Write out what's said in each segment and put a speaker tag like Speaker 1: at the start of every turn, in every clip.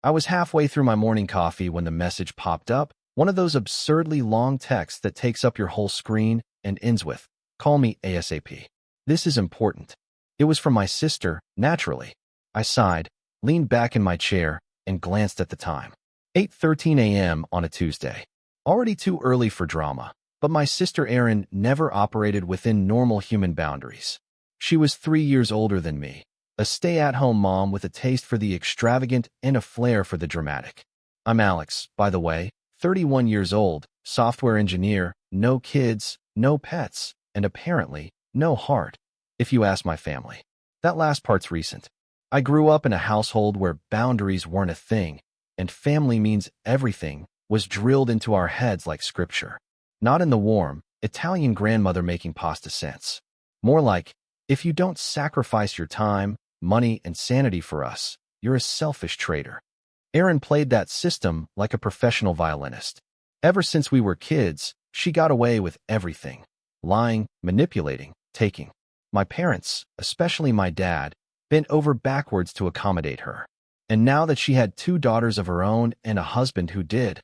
Speaker 1: I was halfway through my morning coffee when the message popped up, one of those absurdly long texts that takes up your whole screen and ends with, "Call me ASAP." This is important. It was from my sister, naturally. I sighed, leaned back in my chair, and glanced at the time. 8:13 a.m. on a Tuesday. Already too early for drama, but my sister Erin never operated within normal human boundaries. She was 3 years older than me, a stay-at-home mom with a taste for the extravagant and a flair for the dramatic. I'm Alex, by the way, 31 years old, software engineer, no kids, no pets, and apparently, no heart, if you ask my family. That last part's recent. I grew up in a household where boundaries weren't a thing, and family means everything was drilled into our heads like scripture. Not in the warm, Italian grandmother making pasta sense. More like, if you don't sacrifice your time, money, and sanity for us, you're a selfish traitor. Erin played that system like a professional violinist. Ever since we were kids, she got away with everything. Lying, manipulating, taking. My parents, especially my dad, bent over backwards to accommodate her. And now that she had 2 daughters of her own and a husband who did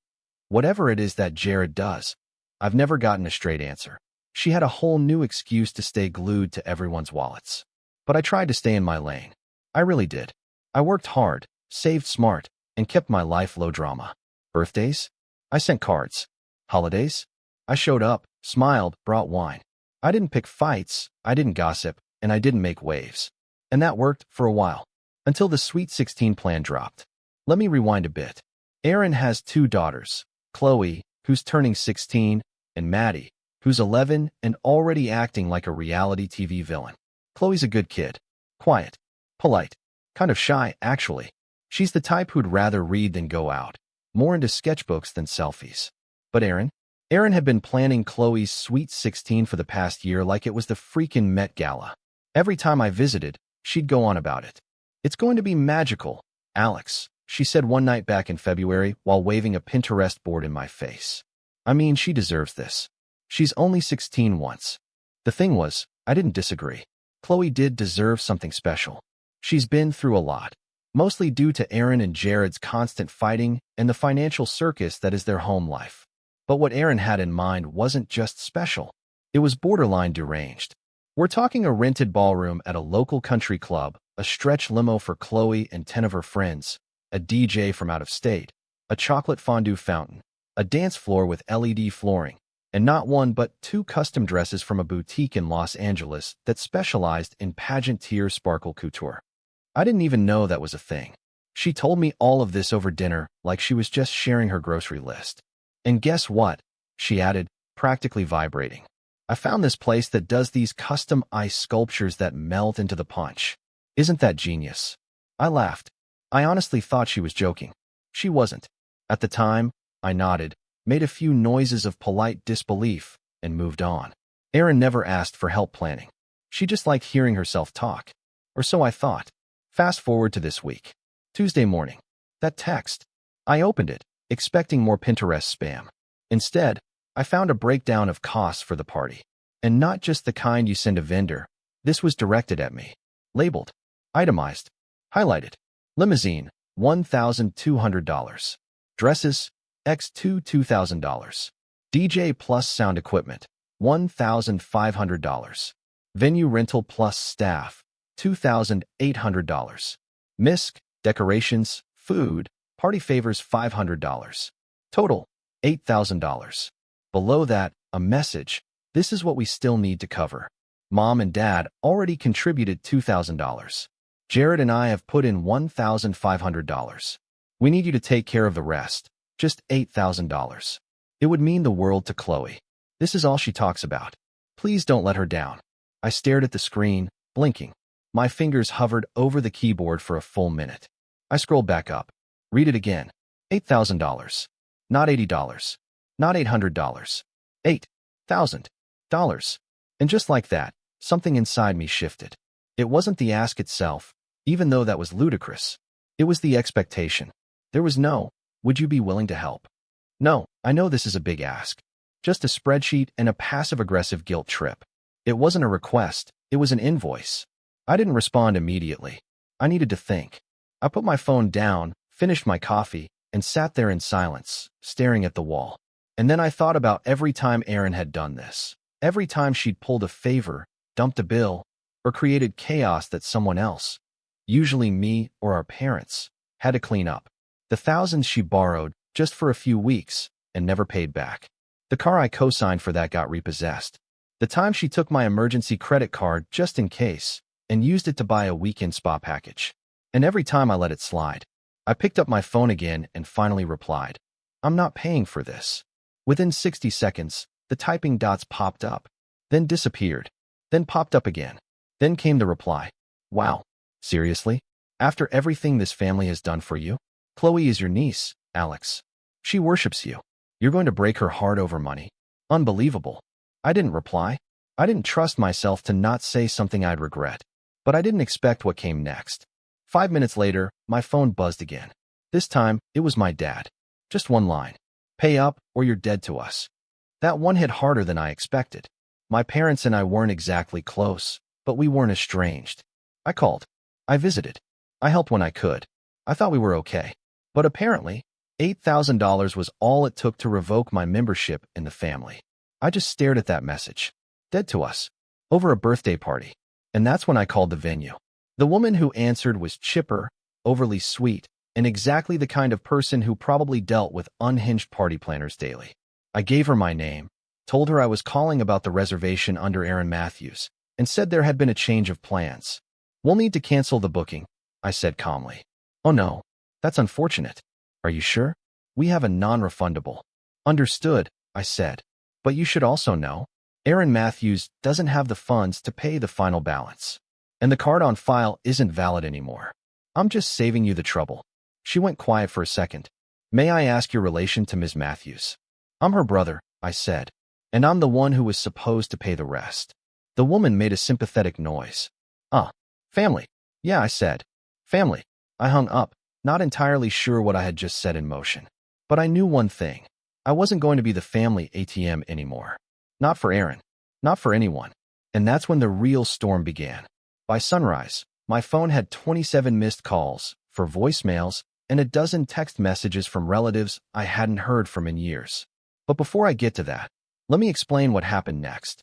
Speaker 1: whatever it is that Jared does, I've never gotten a straight answer. She had a whole new excuse to stay glued to everyone's wallets. But I tried to stay in my lane. I really did. I worked hard, saved smart, and kept my life low drama. Birthdays? I sent cards. Holidays? I showed up, smiled, brought wine. I didn't pick fights, I didn't gossip, and I didn't make waves. And that worked for a while, until the Sweet 16 plan dropped. Let me rewind a bit. Erin has 2 daughters, Chloe, who's turning 16, and Maddie, who's 11 and already acting like a reality TV villain. Chloe's a good kid. Quiet. Polite. Kind of shy, actually. She's the type who'd rather read than go out. More into sketchbooks than selfies. But Erin had been planning Chloe's Sweet 16 for the past year like it was the freaking Met Gala. Every time I visited, she'd go on about it. "It's going to be magical, Alex," she said one night back in February while waving a Pinterest board in my face. I mean, she deserves this. She's only 16 once. The thing was, I didn't disagree. Chloe did deserve something special. She's been through a lot, mostly due to Erin and Jared's constant fighting and the financial circus that is their home life. But what Erin had in mind wasn't just special. It was borderline deranged. We're talking a rented ballroom at a local country club, a stretch limo for Chloe and 10 of her friends, a DJ from out of state, a chocolate fondue fountain, a dance floor with LED flooring, and not one but 2 custom dresses from a boutique in Los Angeles that specialized in pageanteer sparkle couture. I didn't even know that was a thing. She told me all of this over dinner like she was just sharing her grocery list. And guess what? She added, practically vibrating. "I found this place that does these custom ice sculptures that melt into the punch. Isn't that genius?" I laughed. I honestly thought she was joking. She wasn't. At the time, I nodded, made a few noises of polite disbelief, and moved on. Erin never asked for help planning. She just liked hearing herself talk. Or so I thought. Fast forward to this week. Tuesday morning. That text. I opened it, expecting more Pinterest spam. Instead, I found a breakdown of costs for the party. And not just the kind you send a vendor. This was directed at me. Labeled. Itemized. Highlighted. Limousine, $1,200. Dresses, X2 $2,000. DJ plus sound equipment, $1,500. Venue rental plus staff, $2,800. Misc, decorations, food, party favors $500. Total, $8,000. Below that, a message. This is what we still need to cover. Mom and Dad already contributed $2,000. Jared and I have put in $1,500. We need you to take care of the rest. Just $8,000. It would mean the world to Chloe. This is all she talks about. Please don't let her down. I stared at the screen, blinking. My fingers hovered over the keyboard for a full minute. I scrolled back up. Read it again. $8,000. Not $80. Not $800. $8,000. And just like that, something inside me shifted. It wasn't the ask itself, even though that was ludicrous. It was the expectation. There was no, "Would you be willing to help?" No, I know this is a big ask. Just a spreadsheet and a passive-aggressive guilt trip. It wasn't a request, it was an invoice. I didn't respond immediately. I needed to think. I put my phone down, finished my coffee, and sat there in silence, staring at the wall. And then I thought about every time Erin had done this. Every time she'd pulled a favor, dumped a bill, or created chaos that someone else, usually me or our parents, had to clean up. The thousands she borrowed just for a few weeks and never paid back. The car I co-signed for that got repossessed. The time she took my emergency credit card just in case and used it to buy a weekend spa package. And every time I let it slide. I picked up my phone again and finally replied, "I'm not paying for this." Within 60 seconds, the typing dots popped up, then disappeared, then popped up again. Then came the reply, "Wow, seriously? After everything this family has done for you? Chloe is your niece, Alex. She worships you. You're going to break her heart over money? Unbelievable." I didn't reply. I didn't trust myself to not say something I'd regret. But I didn't expect what came next. 5 minutes later, my phone buzzed again. This time, it was my dad. Just one line. "Pay up or you're dead to us." That one hit harder than I expected. My parents and I weren't exactly close, but we weren't estranged. I called. I visited. I helped when I could. I thought we were okay. But apparently, $8,000 was all it took to revoke my membership in the family. I just stared at that message. Dead to us. Over a birthday party. And that's when I called the venue. The woman who answered was chipper, overly sweet, and exactly the kind of person who probably dealt with unhinged party planners daily. I gave her my name, told her I was calling about the reservation under Aaron Matthews, and said there had been a change of plans. "We'll need to cancel the booking," I said calmly. "Oh no, that's unfortunate." "Are you sure? We have a non-refundable." "Understood," I said. "But you should also know, Aaron Matthews doesn't have the funds to pay the final balance. And the card on file isn't valid anymore. I'm just saving you the trouble." She went quiet for a second. "May I ask your relation to Ms. Matthews?" "I'm her brother," I said. "And I'm the one who was supposed to pay the rest." The woman made a sympathetic noise. Family." "Yeah," I said. "Family." I hung up, not entirely sure what I had just set in motion. But I knew one thing. I wasn't going to be the family ATM anymore. Not for Aaron. Not for anyone. And that's when the real storm began. By sunrise, my phone had 27 missed calls, for voicemails, and a dozen text messages from relatives I hadn't heard from in years. But before I get to that, let me explain what happened next.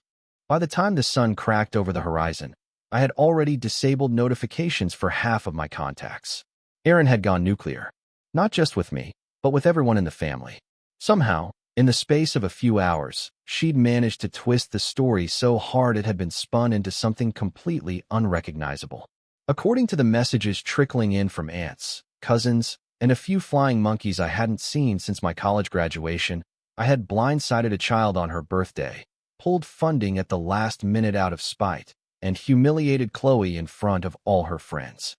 Speaker 1: By the time the sun cracked over the horizon, I had already disabled notifications for half of my contacts. Aaron had gone nuclear. Not just with me, but with everyone in the family. Somehow, in the space of a few hours, she'd managed to twist the story so hard it had been spun into something completely unrecognizable. According to the messages trickling in from aunts, cousins, and a few flying monkeys I hadn't seen since my college graduation, I had blindsided a child on her birthday, pulled funding at the last minute out of spite, and humiliated Chloe in front of all her friends.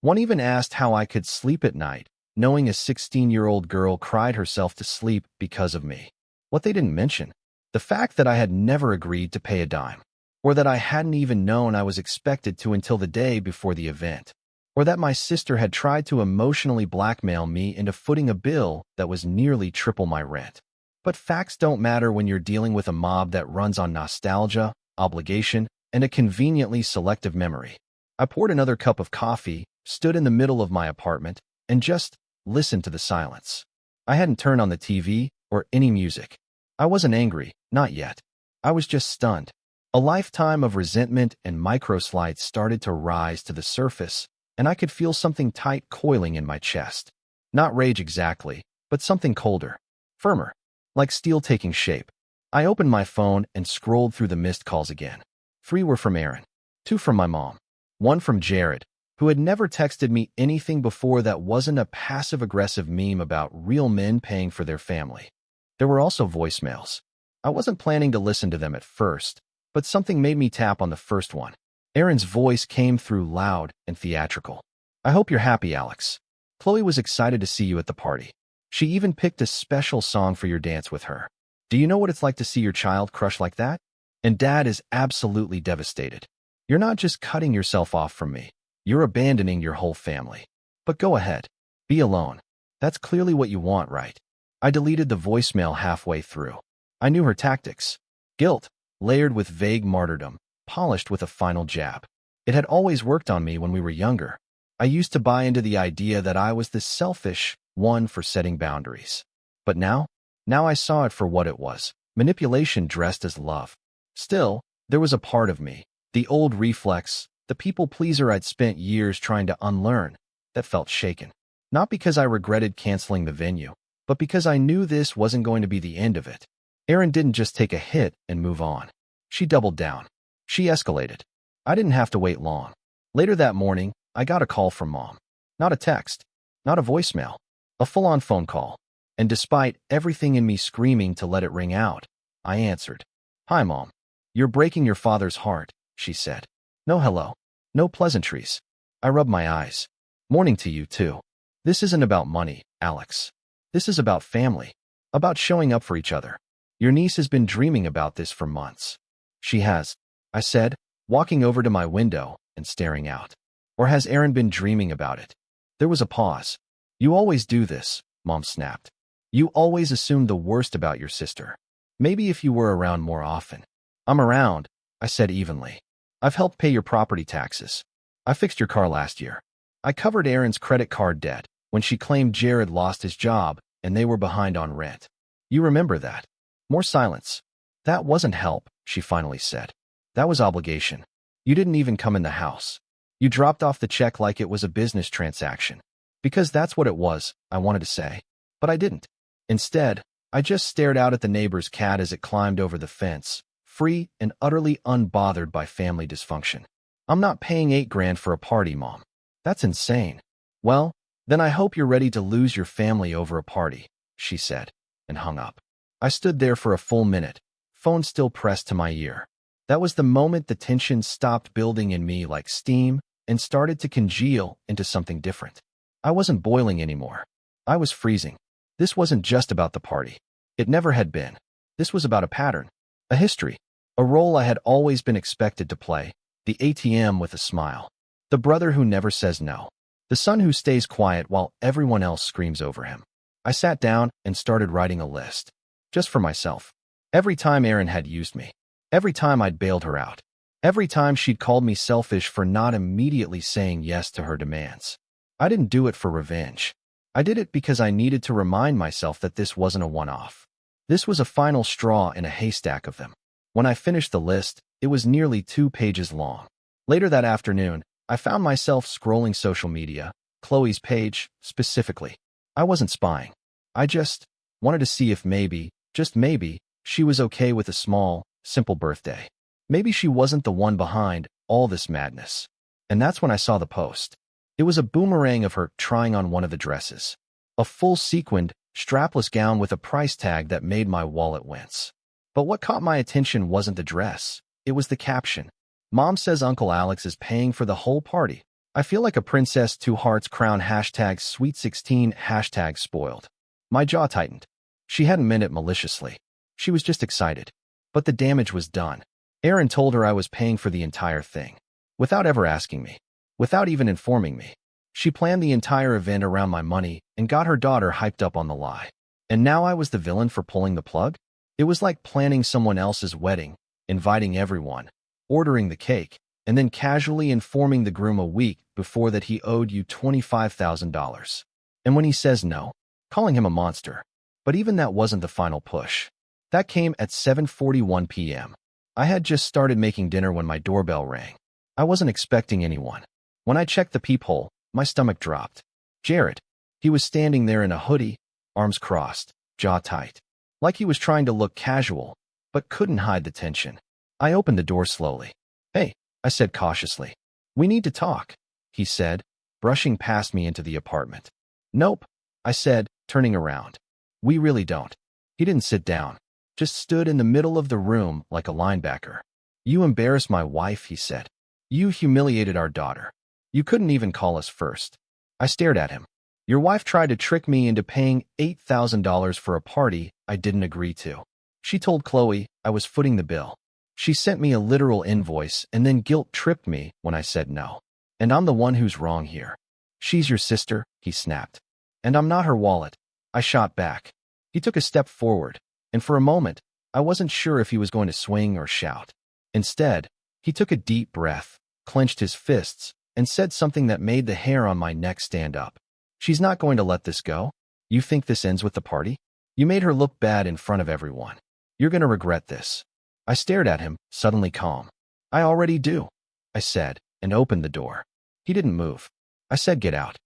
Speaker 1: One even asked how I could sleep at night, knowing a 16-year-old girl cried herself to sleep because of me. What they didn't mention, the fact that I had never agreed to pay a dime, or that I hadn't even known I was expected to until the day before the event, or that my sister had tried to emotionally blackmail me into footing a bill that was nearly triple my rent. But facts don't matter when you're dealing with a mob that runs on nostalgia, obligation, and a conveniently selective memory. I poured another cup of coffee, stood in the middle of my apartment, and just listened to the silence. I hadn't turned on the TV or any music. I wasn't angry, not yet. I was just stunned. A lifetime of resentment and microslides started to rise to the surface, and I could feel something tight coiling in my chest. Not rage exactly, but something colder, firmer, like steel taking shape. I opened my phone and scrolled through the missed calls again. 3 were from Aaron, 2 from my mom, 1 from Jared, who had never texted me anything before that wasn't a passive-aggressive meme about real men paying for their family. There were also voicemails. I wasn't planning to listen to them at first, but something made me tap on the first one. Aaron's voice came through loud and theatrical. "I hope you're happy, Alex. Chloe was excited to see you at the party. She even picked a special song for your dance with her. Do you know what it's like to see your child crush like that? And Dad is absolutely devastated. You're not just cutting yourself off from me. You're abandoning your whole family. But go ahead. Be alone. That's clearly what you want, right?" I deleted the voicemail halfway through. I knew her tactics. Guilt, layered with vague martyrdom, polished with a final jab. It had always worked on me when we were younger. I used to buy into the idea that I was the selfish one for setting boundaries. But now I saw it for what it was, manipulation dressed as love. Still, there was a part of me, the old reflex, the people pleaser I'd spent years trying to unlearn, that felt shaken. Not because I regretted canceling the venue, but because I knew this wasn't going to be the end of it. Erin didn't just take a hit and move on. She doubled down. She escalated. I didn't have to wait long. Later that morning, I got a call from Mom. Not a text, not a voicemail, a full-on phone call. And despite everything in me screaming to let it ring out, I answered. "Hi, Mom. You're breaking your father's heart," she said. No hello. No pleasantries. I rubbed my eyes. "Morning to you, too. This isn't about money, Alex. This is about family. About showing up for each other. Your niece has been dreaming about this for months." "She has," I said, walking over to my window and staring out. "Or has Erin been dreaming about it?" There was a pause. "You always do this," Mom snapped. "You always assume the worst about your sister. Maybe if you were around more often." "I'm around," I said evenly. "I've helped pay your property taxes. I fixed your car last year. I covered Erin's credit card debt when she claimed Jared lost his job and they were behind on rent. You remember that." More silence. "That wasn't help," she finally said. "That was obligation. You didn't even come in the house. You dropped off the check like it was a business transaction." Because that's what it was, I wanted to say. But I didn't. Instead, I just stared out at the neighbor's cat as it climbed over the fence, free and utterly unbothered by family dysfunction. "I'm not paying $8,000 for a party, Mom. That's insane." "Well, then I hope you're ready to lose your family over a party," she said, and hung up. I stood there for a full minute, phone still pressed to my ear. That was the moment the tension stopped building in me like steam and started to congeal into something different. I wasn't boiling anymore. I was freezing. This wasn't just about the party. It never had been. This was about a pattern, a history, a role I had always been expected to play, the ATM with a smile, the brother who never says no, the son who stays quiet while everyone else screams over him. I sat down and started writing a list, just for myself. Every time Erin had used me, every time I'd bailed her out, every time she'd called me selfish for not immediately saying yes to her demands. I didn't do it for revenge. I did it because I needed to remind myself that this wasn't a one-off. This was a final straw in a haystack of them. When I finished the list, it was nearly 2 pages long. Later that afternoon, I found myself scrolling social media, Chloe's page, specifically. I wasn't spying. I just wanted to see if maybe, just maybe, she was okay with a small, simple birthday. Maybe she wasn't the one behind all this madness. And that's when I saw the post. It was a boomerang of her trying on one of the dresses. A full sequined, strapless gown with a price tag that made my wallet wince. But what caught my attention wasn't the dress. It was the caption. "Mom says Uncle Alex is paying for the whole party. I feel like a princess, 2 hearts crown, hashtag sweet 16, hashtag spoiled." My jaw tightened. She hadn't meant it maliciously. She was just excited. But the damage was done. Erin told her I was paying for the entire thing. Without ever asking me. Without even informing me. She planned the entire event around my money and got her daughter hyped up on the lie. And now I was the villain for pulling the plug? It was like planning someone else's wedding, inviting everyone, ordering the cake, and then casually informing the groom a week before that he owed you $25,000. And when he says no, calling him a monster. But even that wasn't the final push. That came at 7:41 p.m. I had just started making dinner when my doorbell rang. I wasn't expecting anyone. When I checked the peephole, my stomach dropped. Jared. He was standing there in a hoodie, arms crossed, jaw tight. Like he was trying to look casual, but couldn't hide the tension. I opened the door slowly. "Hey," I said cautiously. "We need to talk," he said, brushing past me into the apartment. "Nope," I said, turning around. "We really don't." He didn't sit down, just stood in the middle of the room like a linebacker. "You embarrassed my wife," he said. "You humiliated our daughter. You couldn't even call us first." I stared at him. "Your wife tried to trick me into paying $8,000 for a party I didn't agree to. She told Chloe I was footing the bill. She sent me a literal invoice and then guilt-tripped me when I said no. And I'm the one who's wrong here." "She's your sister," he snapped. "And I'm not her wallet." I shot back. He took a step forward, and for a moment, I wasn't sure if he was going to swing or shout. Instead, he took a deep breath, clenched his fists, and said something that made the hair on my neck stand up. She's not going to let this go? You think this ends with the party? You made her look bad in front of everyone. You're going to regret this. I stared at him, suddenly calm. I already do, I said, and opened the door. He didn't move. I said get out.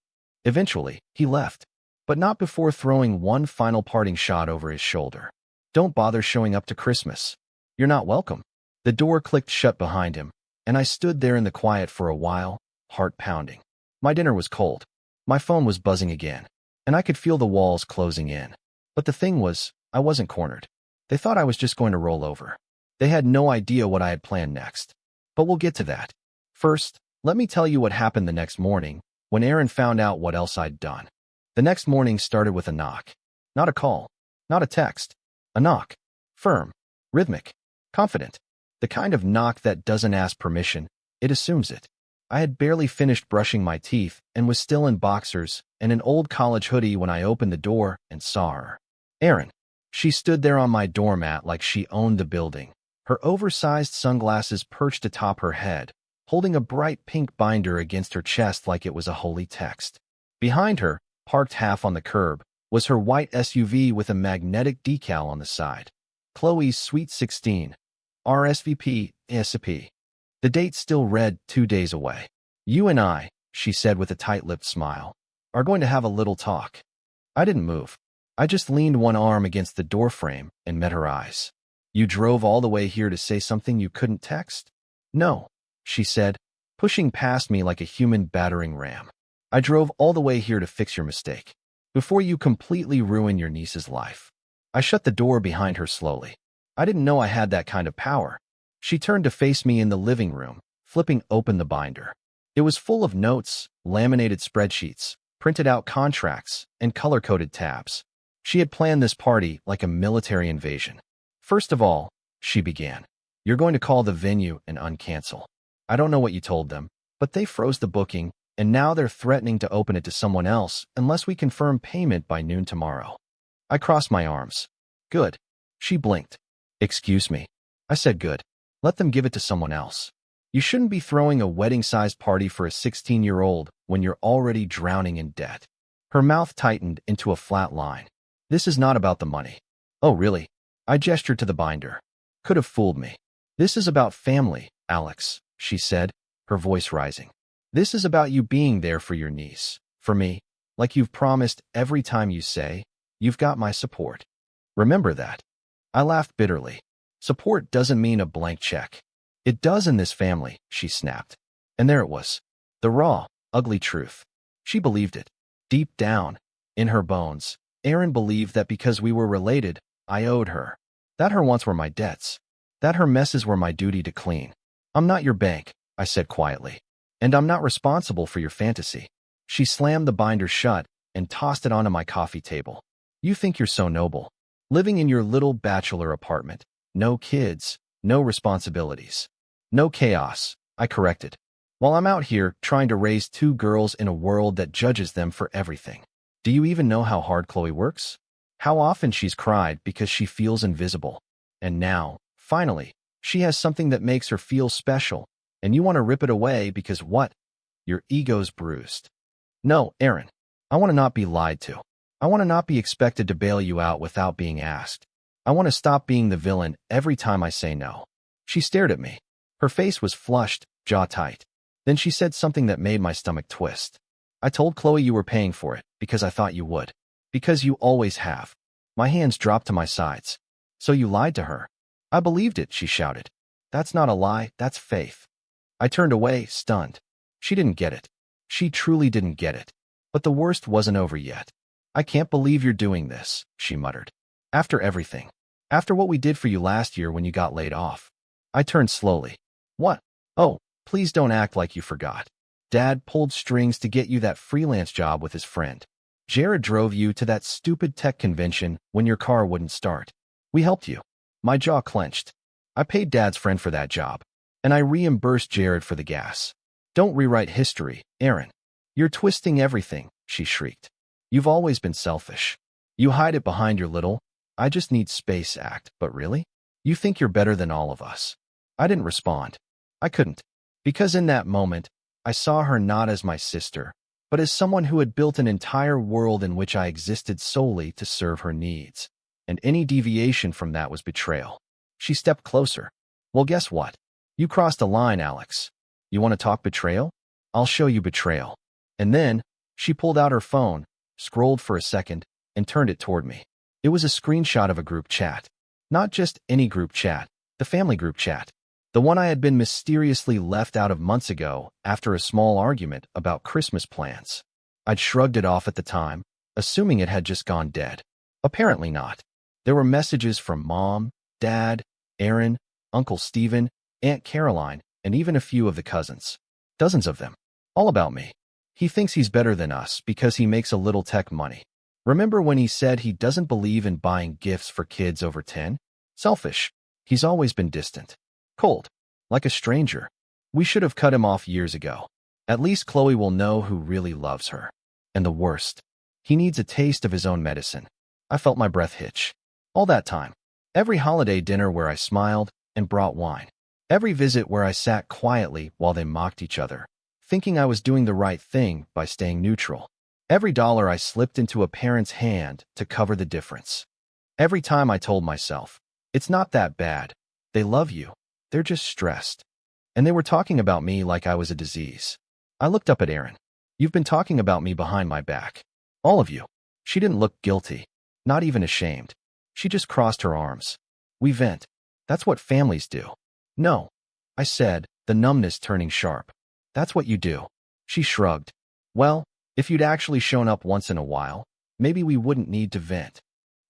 Speaker 1: Eventually, he left, but not before throwing one final parting shot over his shoulder. Don't bother showing up to Christmas. You're not welcome. The door clicked shut behind him, and I stood there in the quiet for a while, heart pounding. My dinner was cold. My phone was buzzing again, and I could feel the walls closing in. But the thing was, I wasn't cornered. They thought I was just going to roll over. They had no idea what I had planned next. But we'll get to that. First, let me tell you what happened the next morning, when Aaron found out what else I'd done. The next morning started with a knock. Not a call. Not a text. A knock. Firm. Rhythmic. Confident. The kind of knock that doesn't ask permission, it assumes it. I had barely finished brushing my teeth and was still in boxers and an old college hoodie when I opened the door and saw her. Erin. She stood there on my doormat like she owned the building, her oversized sunglasses perched atop her head, holding a bright pink binder against her chest like it was a holy text. Behind her, parked half on the curb, was her white SUV with a magnetic decal on the side. Chloe's Sweet 16. RSVP, ASAP. The date still read 2 days away. You and I, she said with a tight-lipped smile, are going to have a little talk. I didn't move. I just leaned one arm against the doorframe and met her eyes. You drove all the way here to say something you couldn't text? No, she said, pushing past me like a human battering ram. I drove all the way here to fix your mistake, before you completely ruin your niece's life. I shut the door behind her slowly. I didn't know I had that kind of power. She turned to face me in the living room, flipping open the binder. It was full of notes, laminated spreadsheets, printed out contracts, and color-coded tabs. She had planned this party like a military invasion. First of all, she began, you're going to call the venue and uncancel. I don't know what you told them, but they froze the booking, and now they're threatening to open it to someone else unless we confirm payment by noon tomorrow. I crossed my arms. Good. She blinked. Excuse me. I said good. Let them give it to someone else. You shouldn't be throwing a wedding-sized party for a 16-year-old when you're already drowning in debt. Her mouth tightened into a flat line. This is not about the money. Oh, really? I gestured to the binder. Could have fooled me. This is about family, Alex, she said, her voice rising. This is about you being there for your niece, for me, like you've promised every time you say, you've got my support. Remember that. I laughed bitterly. Support doesn't mean a blank check. It does in this family, she snapped. And there it was. The raw, ugly truth. She believed it. Deep down, in her bones, Erin believed that because we were related, I owed her. That her wants were my debts. That her messes were my duty to clean. I'm not your bank, I said quietly. And I'm not responsible for your fantasy. She slammed the binder shut and tossed it onto my coffee table. You think you're so noble. Living in your little bachelor apartment. No kids, no responsibilities. No chaos, I corrected. While I'm out here trying to raise 2 girls in a world that judges them for everything. Do you even know how hard Chloe works? How often she's cried because she feels invisible. And now, finally, she has something that makes her feel special, and you want to rip it away because what? Your ego's bruised. No, Erin. I want to not be lied to. I want to not be expected to bail you out without being asked. I want to stop being the villain every time I say no. She stared at me. Her face was flushed, jaw tight. Then she said something that made my stomach twist. I told Chloe you were paying for it because I thought you would. Because you always have. My hands dropped to my sides. So you lied to her. I believed it, she shouted. That's not a lie, that's faith. I turned away, stunned. She didn't get it. She truly didn't get it. But the worst wasn't over yet. I can't believe you're doing this, she muttered. After everything. After what we did for you last year when you got laid off. I turned slowly. What? Oh, please don't act like you forgot. Dad pulled strings to get you that freelance job with his friend. Jared drove you to that stupid tech convention when your car wouldn't start. We helped you. My jaw clenched. I paid Dad's friend for that job. And I reimbursed Jared for the gas. Don't rewrite history, Erin. You're twisting everything, she shrieked. You've always been selfish. You hide it behind your little, I just need space act, but really? You think you're better than all of us. I didn't respond. I couldn't. Because in that moment, I saw her not as my sister, but as someone who had built an entire world in which I existed solely to serve her needs. And any deviation from that was betrayal. She stepped closer. Well, guess what? You crossed a line, Alex. You want to talk betrayal? I'll show you betrayal. And then, she pulled out her phone, scrolled for a second, and turned it toward me. It was a screenshot of a group chat. Not just any group chat, the family group chat. The one I had been mysteriously left out of months ago after a small argument about Christmas plans. I'd shrugged it off at the time, assuming it had just gone dead. Apparently not. There were messages from Mom, Dad, Aaron, Uncle Stephen, Aunt Caroline, and even a few of the cousins. Dozens of them. All about me. He thinks he's better than us because he makes a little tech money. Remember when he said he doesn't believe in buying gifts for kids over 10? Selfish. He's always been distant. Cold. Like a stranger. We should have cut him off years ago. At least Chloe will know who really loves her. And the worst. He needs a taste of his own medicine. I felt my breath hitch. All that time. Every holiday dinner where I smiled and brought wine. Every visit where I sat quietly while they mocked each other, thinking I was doing the right thing by staying neutral. Every dollar I slipped into a parent's hand to cover the difference. Every time I told myself, it's not that bad. They love you. They're just stressed. And they were talking about me like I was a disease. I looked up at Erin. You've been talking about me behind my back. All of you. She didn't look guilty. Not even ashamed. She just crossed her arms. We vent. That's what families do. No. I said, the numbness turning sharp. That's what you do. She shrugged. Well, if you'd actually shown up once in a while, maybe we wouldn't need to vent.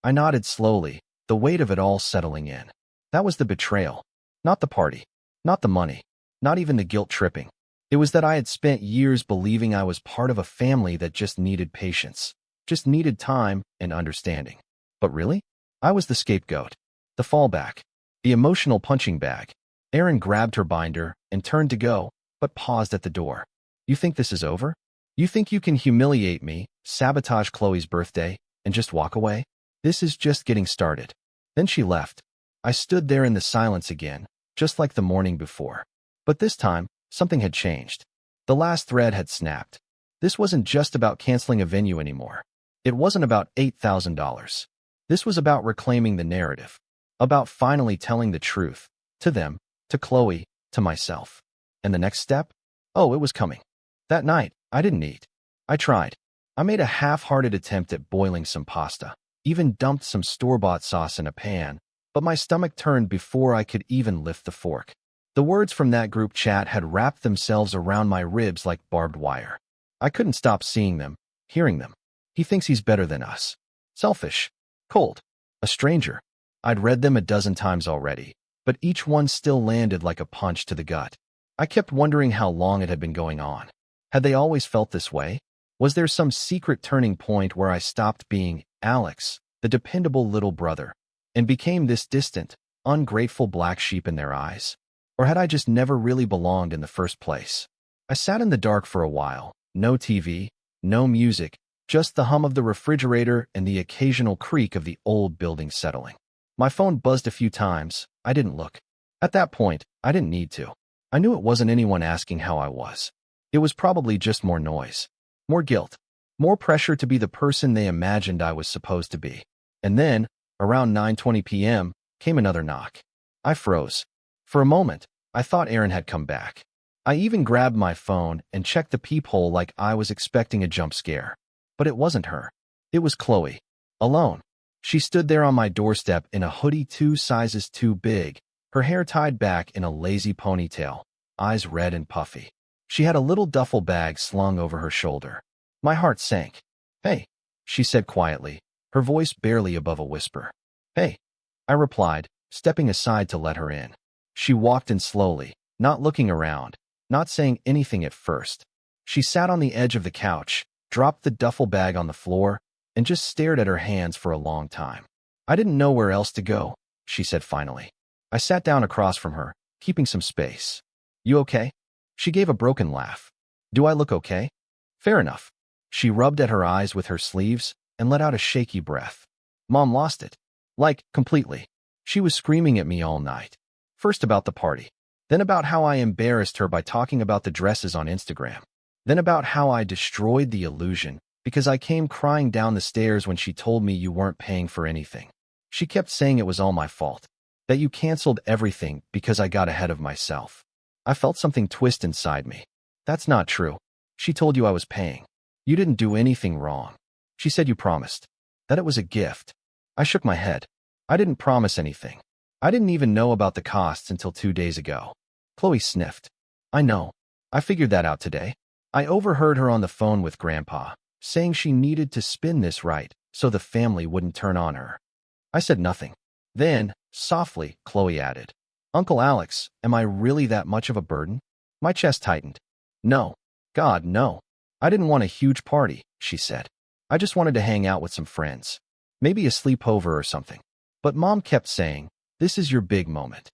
Speaker 1: I nodded slowly, the weight of it all settling in. That was the betrayal. Not the party. Not the money. Not even the guilt tripping. It was that I had spent years believing I was part of a family that just needed patience. Just needed time and understanding. But really? I was the scapegoat. The fallback. The emotional punching bag. Erin grabbed her binder and turned to go, but paused at the door. You think this is over? You think you can humiliate me, sabotage Chloe's birthday, and just walk away? This is just getting started. Then she left. I stood there in the silence again, just like the morning before. But this time, something had changed. The last thread had snapped. This wasn't just about canceling a venue anymore. It wasn't about $8,000. This was about reclaiming the narrative. About finally telling the truth. To them, to Chloe, to myself. And the next step? Oh, it was coming. That night, I didn't eat. I tried. I made a half-hearted attempt at boiling some pasta. Even dumped some store-bought sauce in a pan, but my stomach turned before I could even lift the fork. The words from that group chat had wrapped themselves around my ribs like barbed wire. I couldn't stop seeing them, hearing them. He thinks he's better than us. Selfish. Cold. A stranger. I'd read them a dozen times already, but each one still landed like a punch to the gut. I kept wondering how long it had been going on. Had they always felt this way? Was there some secret turning point where I stopped being Alex, the dependable little brother, and became this distant, ungrateful black sheep in their eyes? Or had I just never really belonged in the first place? I sat in the dark for a while. No TV, no music, just the hum of the refrigerator and the occasional creak of the old building settling. My phone buzzed a few times. I didn't look. At that point, I didn't need to. I knew it wasn't anyone asking how I was. It was probably just more noise. More guilt. More pressure to be the person they imagined I was supposed to be. And then, around 9:20 p.m., came another knock. I froze. For a moment, I thought Erin had come back. I even grabbed my phone and checked the peephole like I was expecting a jump scare. But it wasn't her. It was Chloe. Alone. She stood there on my doorstep in a hoodie 2 sizes too big, her hair tied back in a lazy ponytail, eyes red and puffy. She had a little duffel bag slung over her shoulder. My heart sank. Hey, she said quietly, her voice barely above a whisper. Hey, I replied, stepping aside to let her in. She walked in slowly, not looking around, not saying anything at first. She sat on the edge of the couch, dropped the duffel bag on the floor, and just stared at her hands for a long time. I didn't know where else to go, she said finally. I sat down across from her, keeping some space. You okay? She gave a broken laugh. Do I look okay? Fair enough. She rubbed at her eyes with her sleeves and let out a shaky breath. Mom lost it. Like, completely. She was screaming at me all night. First about the party. Then about how I embarrassed her by talking about the dresses on Instagram. Then about how I destroyed the illusion because I came crying down the stairs when she told me you weren't paying for anything. She kept saying it was all my fault, that you canceled everything because I got ahead of myself. I felt something twist inside me. That's not true. She told you I was paying. You didn't do anything wrong. She said you promised, that it was a gift. I shook my head. I didn't promise anything. I didn't even know about the costs until 2 days ago. Chloe sniffed. I know. I figured that out today. I overheard her on the phone with Grandpa, saying she needed to spin this right so the family wouldn't turn on her. I said nothing. Then, softly, Chloe added, Uncle Alex, am I really that much of a burden? My chest tightened. No. God, no. I didn't want a huge party, she said. I just wanted to hang out with some friends. Maybe a sleepover or something. But Mom kept saying, this is your big moment.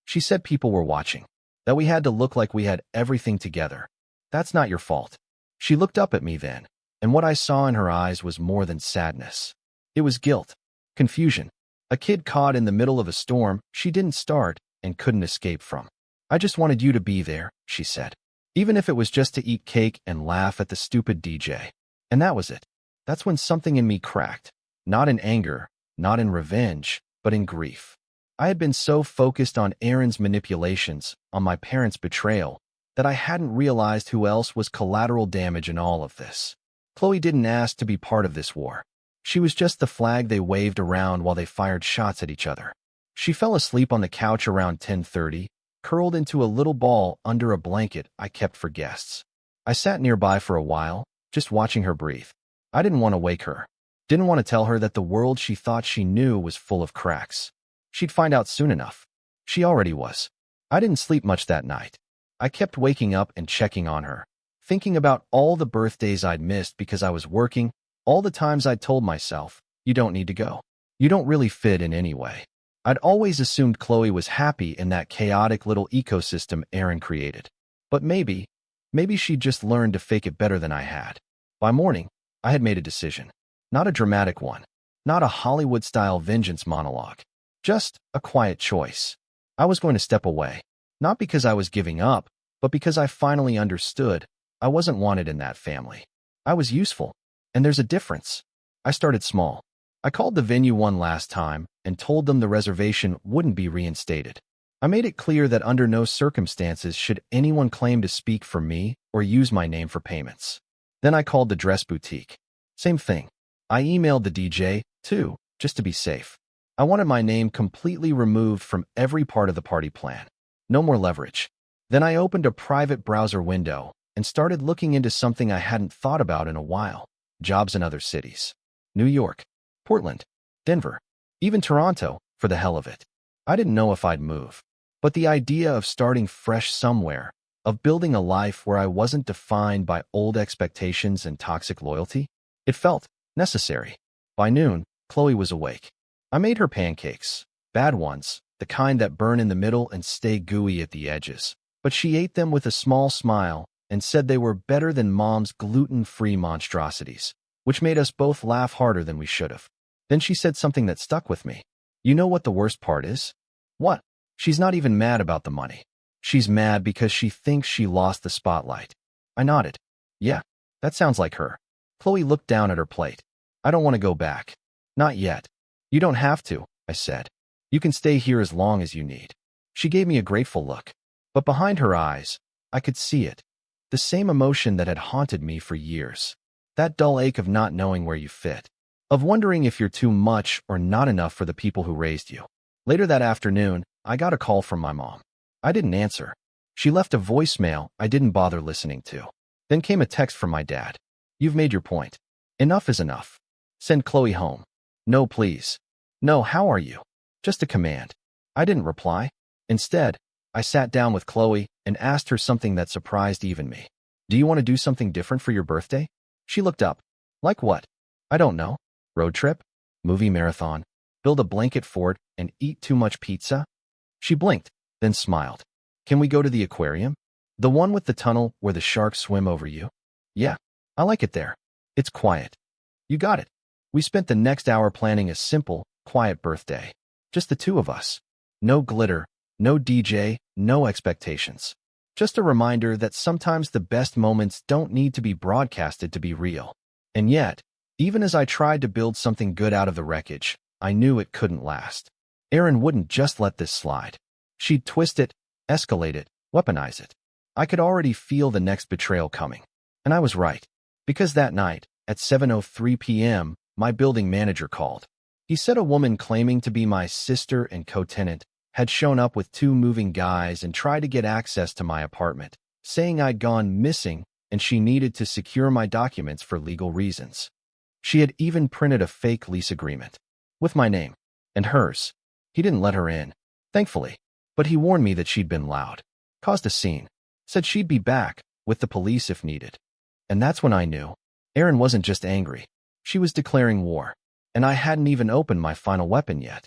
Speaker 1: She said people were watching, that we had to look like we had everything together. That's not your fault. She looked up at me then, and what I saw in her eyes was more than sadness. It was guilt, confusion, a kid caught in the middle of a storm she didn't start and couldn't escape from. I just wanted you to be there, she said, even if it was just to eat cake and laugh at the stupid DJ. And that was it. That's when something in me cracked, not in anger, not in revenge, but in grief. I had been so focused on Aaron's manipulations, on my parents' betrayal, that I hadn't realized who else was collateral damage in all of this. Chloe didn't ask to be part of this war. She was just the flag they waved around while they fired shots at each other. She fell asleep on the couch around 10:30, curled into a little ball under a blanket I kept for guests. I sat nearby for a while, just watching her breathe. I didn't want to wake her. Didn't want to tell her that the world she thought she knew was full of cracks. She'd find out soon enough. She already was. I didn't sleep much that night. I kept waking up and checking on her, thinking about all the birthdays I'd missed because I was working, all the times I'd told myself, you don't need to go. You don't really fit in anyway. I'd always assumed Chloe was happy in that chaotic little ecosystem Aaron created. But maybe she'd just learned to fake it better than I had. By morning, I had made a decision. Not a dramatic one. Not a Hollywood-style vengeance monologue. Just a quiet choice. I was going to step away. Not because I was giving up, but because I finally understood I wasn't wanted in that family. I was useful. And there's a difference. I started small. I called the venue one last time and told them the reservation wouldn't be reinstated. I made it clear that under no circumstances should anyone claim to speak for me or use my name for payments. Then I called the dress boutique. Same thing. I emailed the DJ, too, just to be safe. I wanted my name completely removed from every part of the party plan. No more leverage. Then I opened a private browser window and started looking into something I hadn't thought about in a while. Jobs in other cities. New York, Portland, Denver, even Toronto, for the hell of it. I didn't know if I'd move. But the idea of starting fresh somewhere, of building a life where I wasn't defined by old expectations and toxic loyalty, it felt necessary. By noon, Chloe was awake. I made her pancakes, bad ones, the kind that burn in the middle and stay gooey at the edges. But she ate them with a small smile and said they were better than Mom's gluten-free monstrosities, which made us both laugh harder than we should have. Then she said something that stuck with me. You know what the worst part is? What? She's not even mad about the money. She's mad because she thinks she lost the spotlight. I nodded. Yeah, that sounds like her. Chloe looked down at her plate. I don't want to go back. Not yet. You don't have to, I said. You can stay here as long as you need. She gave me a grateful look. But behind her eyes, I could see it. The same emotion that had haunted me for years. That dull ache of not knowing where you fit. Of wondering if you're too much or not enough for the people who raised you. Later that afternoon, I got a call from my mom. I didn't answer. She left a voicemail I didn't bother listening to. Then came a text from my dad. You've made your point. Enough is enough. Send Chloe home. No, please. No, how are you? Just a command. I didn't reply. Instead, I sat down with Chloe and asked her something that surprised even me. Do you want to do something different for your birthday? She looked up. Like what? I don't know. Road trip? Movie marathon? Build a blanket fort and eat too much pizza? She blinked, then smiled. Can we go to the aquarium? The one with the tunnel where the sharks swim over you? Yeah, I like it there. It's quiet. You got it. We spent the next hour planning a simple, quiet birthday. Just the two of us. No glitter, No DJ, no expectations. Just a reminder that sometimes the best moments don't need to be broadcasted to be real. And yet, even as I tried to build something good out of the wreckage, I knew it couldn't last. Erin wouldn't just let this slide. She'd twist it, escalate it, weaponize it. I could already feel the next betrayal coming. And I was right. Because that night, at 7:03 p.m., my building manager called. He said a woman claiming to be my sister and co-tenant had shown up with two moving guys and tried to get access to my apartment, saying I'd gone missing and she needed to secure my documents for legal reasons. She had even printed a fake lease agreement with my name and hers. He didn't let her in, thankfully, but he warned me that she'd been loud, caused a scene, said she'd be back with the police if needed. And that's when I knew. Erin wasn't just angry. She was declaring war, and I hadn't even opened my final weapon yet.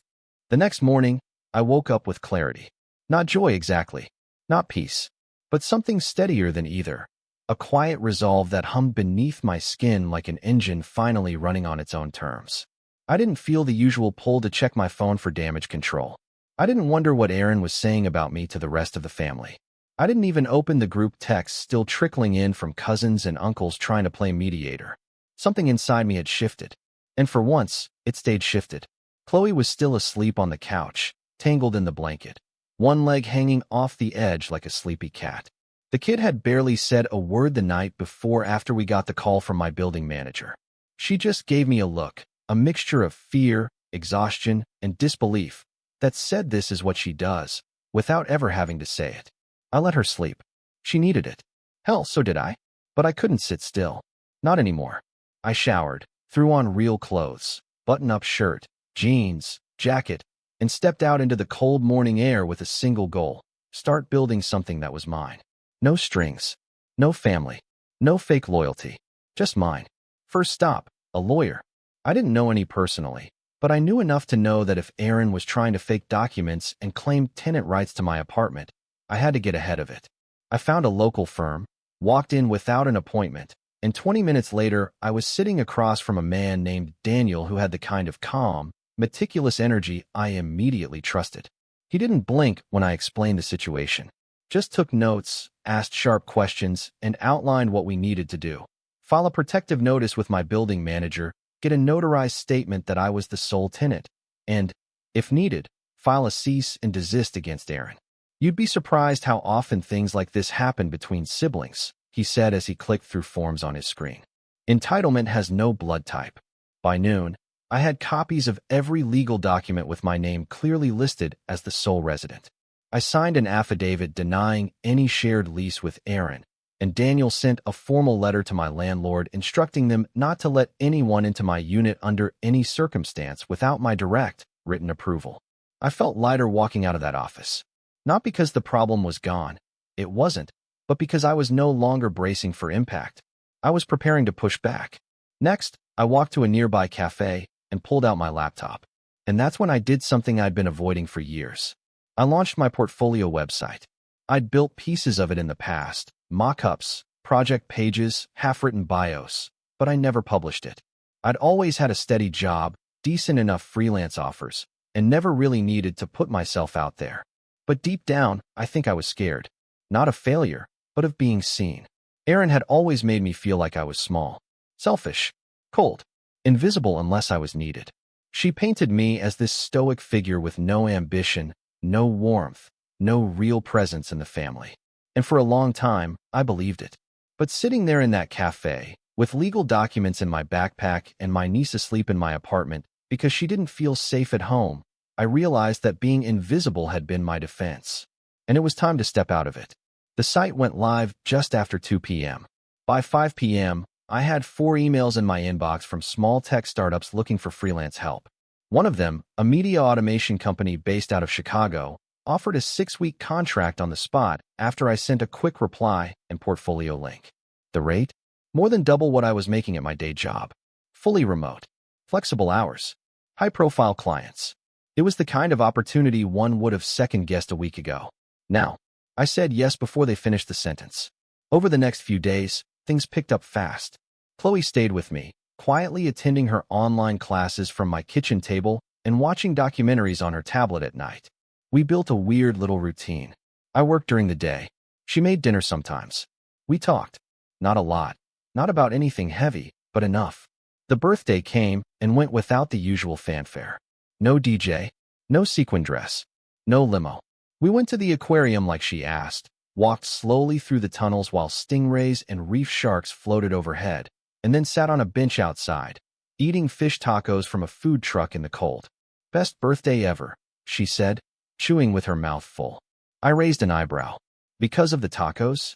Speaker 1: The next morning, I woke up with clarity. Not joy exactly, not peace, but something steadier than either. A quiet resolve that hummed beneath my skin like an engine finally running on its own terms. I didn't feel the usual pull to check my phone for damage control. I didn't wonder what Erin was saying about me to the rest of the family. I didn't even open the group texts still trickling in from cousins and uncles trying to play mediator. Something inside me had shifted. And for once, it stayed shifted. Chloe was still asleep on the couch, tangled in the blanket, one leg hanging off the edge like a sleepy cat. The kid had barely said a word the night before after we got the call from my building manager. She just gave me a look, a mixture of fear, exhaustion, and disbelief that said this is what she does, without ever having to say it. I let her sleep. She needed it. Hell, so did I. But I couldn't sit still. Not anymore. I showered, threw on real clothes, button-up shirt, jeans, jacket, and stepped out into the cold morning air with a single goal: start building something that was mine. No strings, no family, no fake loyalty, just mine. First stop, a lawyer. I didn't know any personally, but I knew enough to know that if Erin was trying to fake documents and claim tenant rights to my apartment, I had to get ahead of it. I found a local firm, walked in without an appointment, and 20 minutes later, I was sitting across from a man named Daniel who had the kind of calm, meticulous energy I immediately trusted. He didn't blink when I explained the situation, just took notes, asked sharp questions, and outlined what we needed to do. File a protective notice with my building manager, get a notarized statement that I was the sole tenant, and, if needed, file a cease and desist against Erin. You'd be surprised how often things like this happen between siblings, he said as he clicked through forms on his screen. Entitlement has no blood type. By noon, I had copies of every legal document with my name clearly listed as the sole resident. I signed an affidavit denying any shared lease with Erin, and Daniel sent a formal letter to my landlord instructing them not to let anyone into my unit under any circumstance without my direct, written approval. I felt lighter walking out of that office. Not because the problem was gone. It wasn't. But because I was no longer bracing for impact. I was preparing to push back. Next, I walked to a nearby cafe and pulled out my laptop. And that's when I did something I'd been avoiding for years. I launched my portfolio website. I'd built pieces of it in the past, mock-ups, project pages, half-written bios, but I never published it. I'd always had a steady job, decent enough freelance offers, and never really needed to put myself out there. But deep down, I think I was scared. Not of failure, but of being seen. Erin had always made me feel like I was small, selfish, cold, invisible unless I was needed. She painted me as this stoic figure with no ambition, no warmth, no real presence in the family. And for a long time, I believed it. But sitting there in that cafe, with legal documents in my backpack and my niece asleep in my apartment because she didn't feel safe at home, I realized that being invisible had been my defense. And it was time to step out of it. The site went live just after 2 p.m. By 5 p.m., I had 4 emails in my inbox from small tech startups looking for freelance help. One of them, a media automation company based out of Chicago, offered a 6-week contract on the spot after I sent a quick reply and portfolio link. The rate? More than double what I was making at my day job. Fully remote. Flexible hours. High-profile clients. It was the kind of opportunity one would have second-guessed a week ago. Now, I said yes before they finished the sentence. Over the next few days, things picked up fast. Chloe stayed with me, quietly attending her online classes from my kitchen table and watching documentaries on her tablet at night. We built a weird little routine. I worked during the day. She made dinner sometimes. We talked. Not a lot. Not about anything heavy, but enough. The birthday came and went without the usual fanfare. No DJ. No sequin dress. No limo. We went to the aquarium like she asked, walked slowly through the tunnels while stingrays and reef sharks floated overhead, and then sat on a bench outside, eating fish tacos from a food truck in the cold. Best birthday ever, she said, chewing with her mouth full. I raised an eyebrow. Because of the tacos?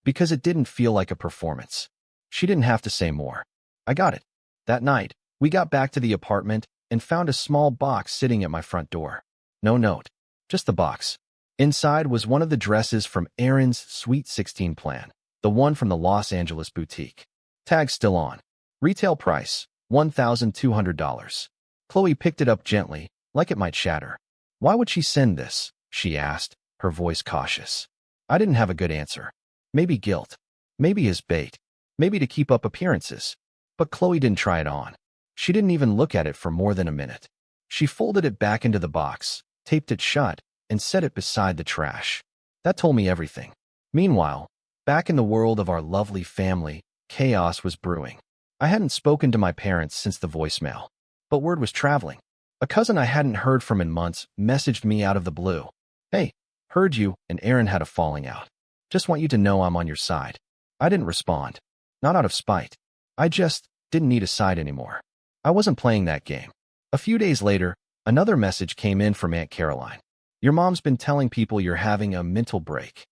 Speaker 1: Because it didn't feel like a performance. She didn't have to say more. I got it. That night, we got back to the apartment and found a small box sitting at my front door. No note. Just the box. Inside was one of the dresses from Aaron's Sweet 16 plan, the one from the Los Angeles boutique. Tag still on. Retail price, $1,200. Chloe picked it up gently, like it might shatter. Why would she send this? She asked, her voice cautious. I didn't have a good answer. Maybe guilt. Maybe as bait. Maybe to keep up appearances. But Chloe didn't try it on. She didn't even look at it for more than a minute. She folded it back into the box, taped it shut, and set it beside the trash. That told me everything. Meanwhile, back in the world of our lovely family, chaos was brewing. I hadn't spoken to my parents since the voicemail, but word was traveling. A cousin I hadn't heard from in months messaged me out of the blue. Hey, heard you and Aaron had a falling out. Just want you to know I'm on your side. I didn't respond. Not out of spite. I just didn't need a side anymore. I wasn't playing that game. A few days later, another message came in from Aunt Caroline. Your mom's been telling people you're having a mental break.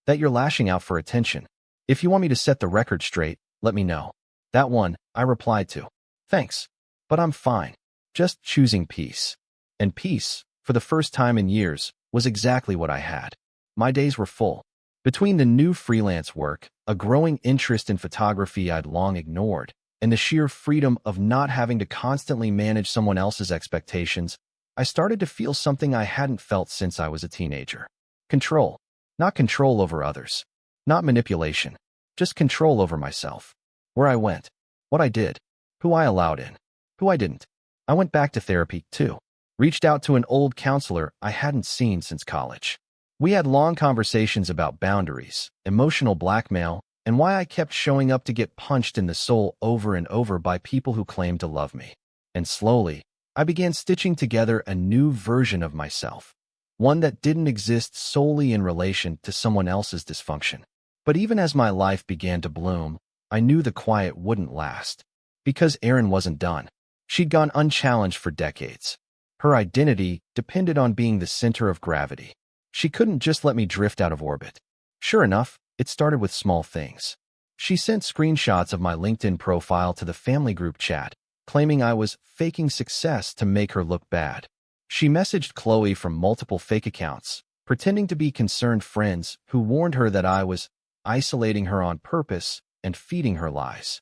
Speaker 1: That you're lashing out for attention. If you want me to set the record straight, let me know. That one, I replied to. Thanks. But I'm fine. Just choosing peace. And peace, for the first time in years, was exactly what I had. My days were full. Between the new freelance work, a growing interest in photography I'd long ignored, and the sheer freedom of not having to constantly manage someone else's expectations, I started to feel something I hadn't felt since I was a teenager. Control. Not control over others. Not manipulation. Just control over myself. Where I went. What I did. Who I allowed in. Who I didn't. I went back to therapy, too. Reached out to an old counselor I hadn't seen since college. We had long conversations about boundaries, emotional blackmail, and why I kept showing up to get punched in the soul over and over by people who claimed to love me. And slowly, I began stitching together a new version of myself. One that didn't exist solely in relation to someone else's dysfunction. But even as my life began to bloom, I knew the quiet wouldn't last. Because Erin wasn't done. She'd gone unchallenged for decades. Her identity depended on being the center of gravity. She couldn't just let me drift out of orbit. Sure enough, it started with small things. She sent screenshots of my LinkedIn profile to the family group chat, claiming I was faking success to make her look bad. She messaged Chloe from multiple fake accounts, pretending to be concerned friends who warned her that I was isolating her on purpose and feeding her lies.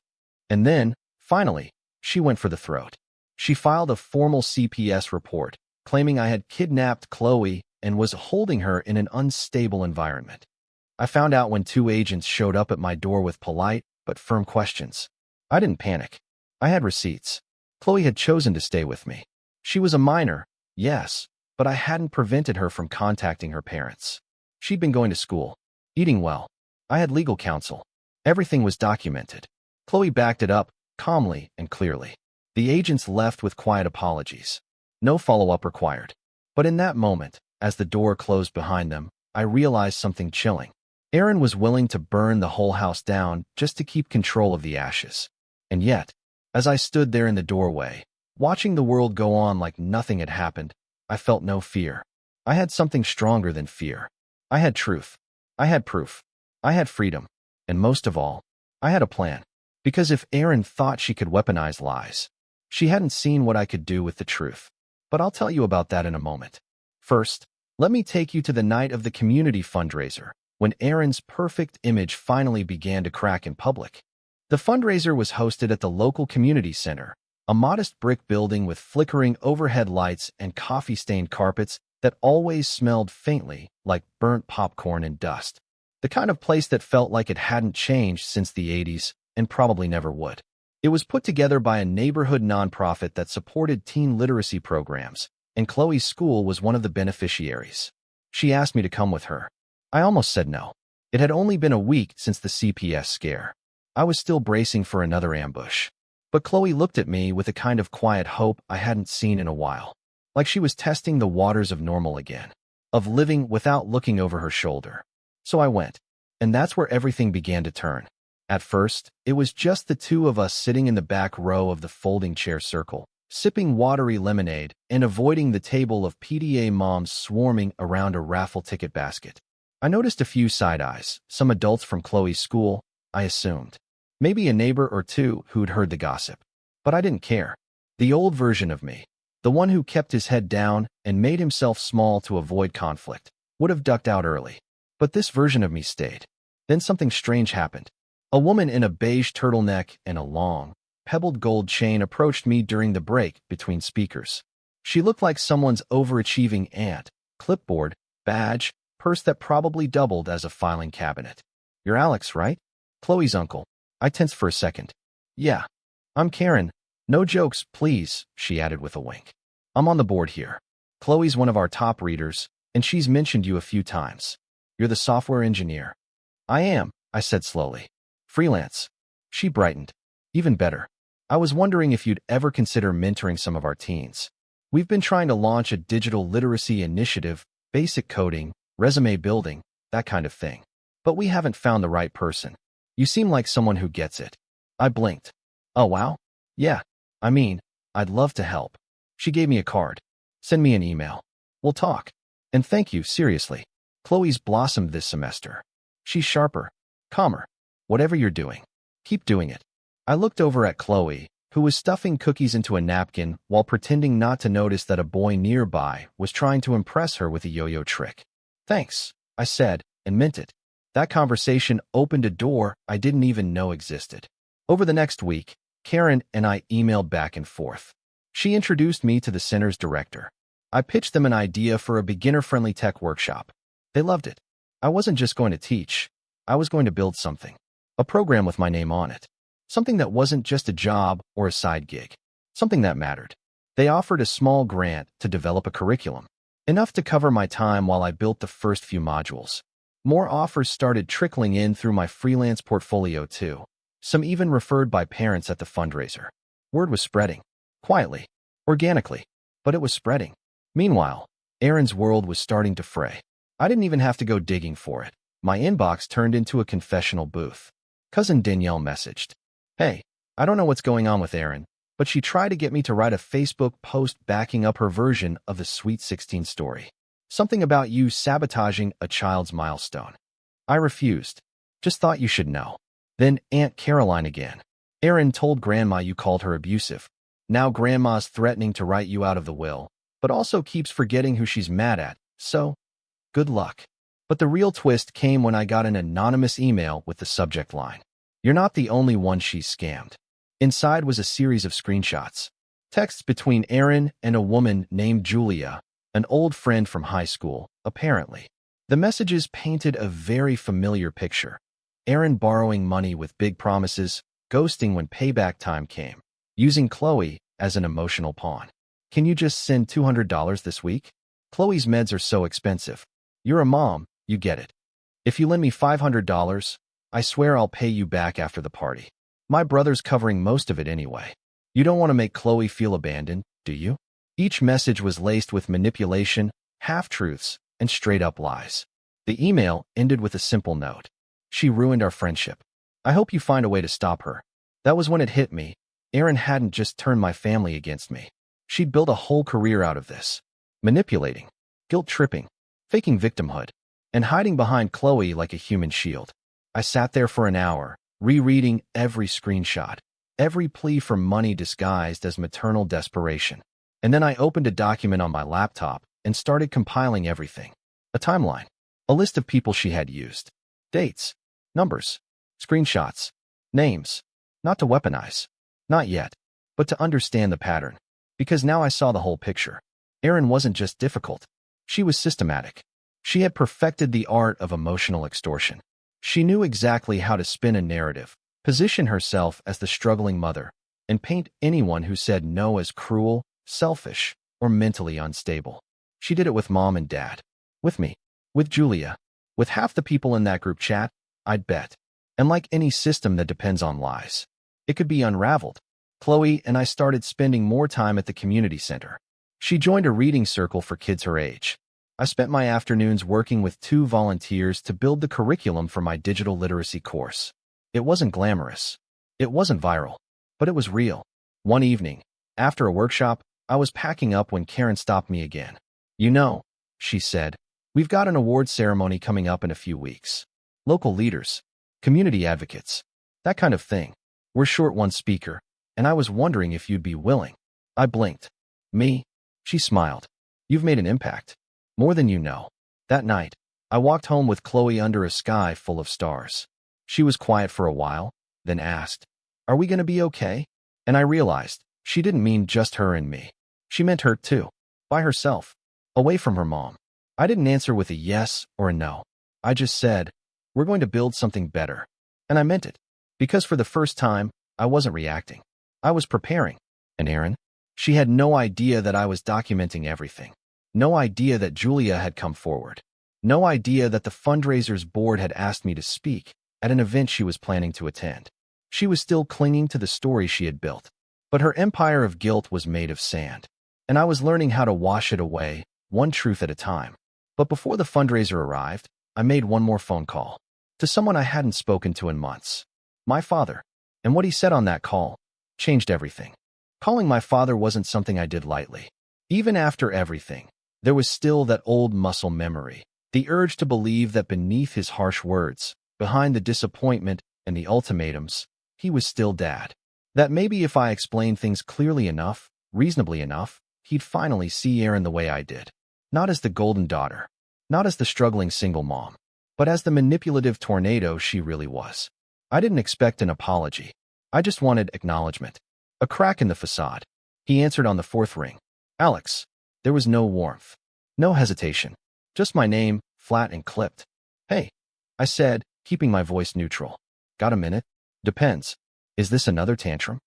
Speaker 1: And then, finally, she went for the throat. She filed a formal CPS report, claiming I had kidnapped Chloe and was holding her in an unstable environment. I found out when 2 agents showed up at my door with polite but firm questions. I didn't panic. I had receipts. Chloe had chosen to stay with me. She was a minor, yes, but I hadn't prevented her from contacting her parents. She'd been going to school, eating well. I had legal counsel. Everything was documented. Chloe backed it up, calmly and clearly. The agents left with quiet apologies. No follow-up required. But in that moment, as the door closed behind them, I realized something chilling. Erin was willing to burn the whole house down just to keep control of the ashes. And yet, as I stood there in the doorway, watching the world go on like nothing had happened, I felt no fear. I had something stronger than fear. I had truth. I had proof. I had freedom. And most of all, I had a plan. Because if Erin thought she could weaponize lies, she hadn't seen what I could do with the truth. But I'll tell you about that in a moment. First, let me take you to the night of the community fundraiser, when Erin's perfect image finally began to crack in public. The fundraiser was hosted at the local community center, a modest brick building with flickering overhead lights and coffee-stained carpets that always smelled faintly like burnt popcorn and dust. The kind of place that felt like it hadn't changed since the 80s and probably never would. It was put together by a neighborhood nonprofit that supported teen literacy programs, and Chloe's school was one of the beneficiaries. She asked me to come with her. I almost said no. It had only been a week since the CPS scare. I was still bracing for another ambush. But Chloe looked at me with a kind of quiet hope I hadn't seen in a while. Like she was testing the waters of normal again, of living without looking over her shoulder. So I went. And that's where everything began to turn. At first, it was just the two of us sitting in the back row of the folding chair circle, sipping watery lemonade and avoiding the table of PTA moms swarming around a raffle ticket basket. I noticed a few side eyes, some adults from Chloe's school, I assumed. Maybe a neighbor or two who'd heard the gossip. But I didn't care. The old version of me, the one who kept his head down and made himself small to avoid conflict, would have ducked out early. But this version of me stayed. Then something strange happened. A woman in a beige turtleneck and a long, pebbled gold chain approached me during the break between speakers. She looked like someone's overachieving aunt, clipboard, badge, purse that probably doubled as a filing cabinet. You're Alex, right? Chloe's uncle. I tensed for a second. Yeah. I'm Karen. No jokes, please, she added with a wink. I'm on the board here. Chloe's one of our top readers, and she's mentioned you a few times. You're the software engineer. I am, I said slowly. Freelance. She brightened. Even better. I was wondering if you'd ever consider mentoring some of our teens. We've been trying to launch a digital literacy initiative, basic coding, resume building, that kind of thing. But we haven't found the right person. You seem like someone who gets it. I blinked. Oh, wow? Yeah. I mean, I'd love to help. She gave me a card. Send me an email. We'll talk. And thank you, seriously. Chloe's blossomed this semester. She's sharper, calmer. Whatever you're doing, keep doing it. I looked over at Chloe, who was stuffing cookies into a napkin while pretending not to notice that a boy nearby was trying to impress her with a yo-yo trick. Thanks, I said, and meant it. That conversation opened a door I didn't even know existed. Over the next week, Karen and I emailed back and forth. She introduced me to the center's director. I pitched them an idea for a beginner-friendly tech workshop. They loved it. I wasn't just going to teach. I was going to build something. A program with my name on it. Something that wasn't just a job or a side gig. Something that mattered. They offered a small grant to develop a curriculum. Enough to cover my time while I built the first few modules. More offers started trickling in through my freelance portfolio too. Some even referred by parents at the fundraiser. Word was spreading. Quietly. Organically. But it was spreading. Meanwhile, Aaron's world was starting to fray. I didn't even have to go digging for it. My inbox turned into a confessional booth. Cousin Danielle messaged. Hey, I don't know what's going on with Erin, but she tried to get me to write a Facebook post backing up her version of the Sweet 16 story. Something about you sabotaging a child's milestone. I refused. Just thought you should know. Then Aunt Caroline again. Erin told Grandma you called her abusive. Now Grandma's threatening to write you out of the will, but also keeps forgetting who she's mad at, so good luck. But the real twist came when I got an anonymous email with the subject line. You're not the only one she's scammed. Inside was a series of screenshots. Texts between Erin and a woman named Julia, an old friend from high school, apparently. The messages painted a very familiar picture. Erin borrowing money with big promises, ghosting when payback time came, using Chloe as an emotional pawn. Can you just send $200 this week? Chloe's meds are so expensive. You're a mom, you get it. If you lend me $500, I swear I'll pay you back after the party. My brother's covering most of it anyway. You don't want to make Chloe feel abandoned, do you? Each message was laced with manipulation, half-truths, and straight-up lies. The email ended with a simple note. She ruined our friendship. I hope you find a way to stop her. That was when it hit me. Erin hadn't just turned my family against me. She'd built a whole career out of this. Manipulating, guilt-tripping, faking victimhood, and hiding behind Chloe like a human shield. I sat there for an hour, rereading every screenshot, every plea for money disguised as maternal desperation. And then I opened a document on my laptop and started compiling everything. A timeline, a list of people she had used, dates, numbers, screenshots, names. Not to weaponize. Not yet, but to understand the pattern. Because now I saw the whole picture. Erin wasn't just difficult. She was systematic. She had perfected the art of emotional extortion. She knew exactly how to spin a narrative, position herself as the struggling mother, and paint anyone who said no as cruel, selfish, or mentally unstable. She did it with mom and dad. With me. With Julia. With half the people in that group chat, I'd bet. And like any system that depends on lies, it could be unraveled. Chloe and I started spending more time at the community center. She joined a reading circle for kids her age. I spent my afternoons working with 2 volunteers to build the curriculum for my digital literacy course. It wasn't glamorous. It wasn't viral. But it was real. One evening, after a workshop, I was packing up when Karen stopped me again. "You know," she said, "we've got an award ceremony coming up in a few weeks. Local leaders, community advocates, that kind of thing. We're short one speaker, and I was wondering if you'd be willing." I blinked. "Me?" She smiled. "You've made an impact. More than you know." That night, I walked home with Chloe under a sky full of stars. She was quiet for a while, then asked, "Are we going to be okay?" And I realized she didn't mean just her and me. She meant her too. By herself. Away from her mom. I didn't answer with a yes or a no. I just said, "We're going to build something better." And I meant it. Because for the first time, I wasn't reacting. I was preparing. And Erin? She had no idea that I was documenting everything. No idea that Julia had come forward. No idea that the fundraiser's board had asked me to speak at an event she was planning to attend. She was still clinging to the story she had built. But her empire of guilt was made of sand. And I was learning how to wash it away, one truth at a time. But before the fundraiser arrived, I made one more phone call. To someone I hadn't spoken to in months. My father. And what he said on that call changed everything. Calling my father wasn't something I did lightly. Even after everything, there was still that old muscle memory, the urge to believe that beneath his harsh words, behind the disappointment and the ultimatums, he was still Dad. That maybe if I explained things clearly enough, reasonably enough, he'd finally see Erin the way I did. Not as the golden daughter, not as the struggling single mom, but as the manipulative tornado she really was. I didn't expect an apology. I just wanted acknowledgement. A crack in the facade. He answered on the 4th ring. "Alex." There was no warmth. No hesitation. Just my name, flat and clipped. "Hey," I said, keeping my voice neutral. "Got a minute?" "Depends. Is this another tantrum?"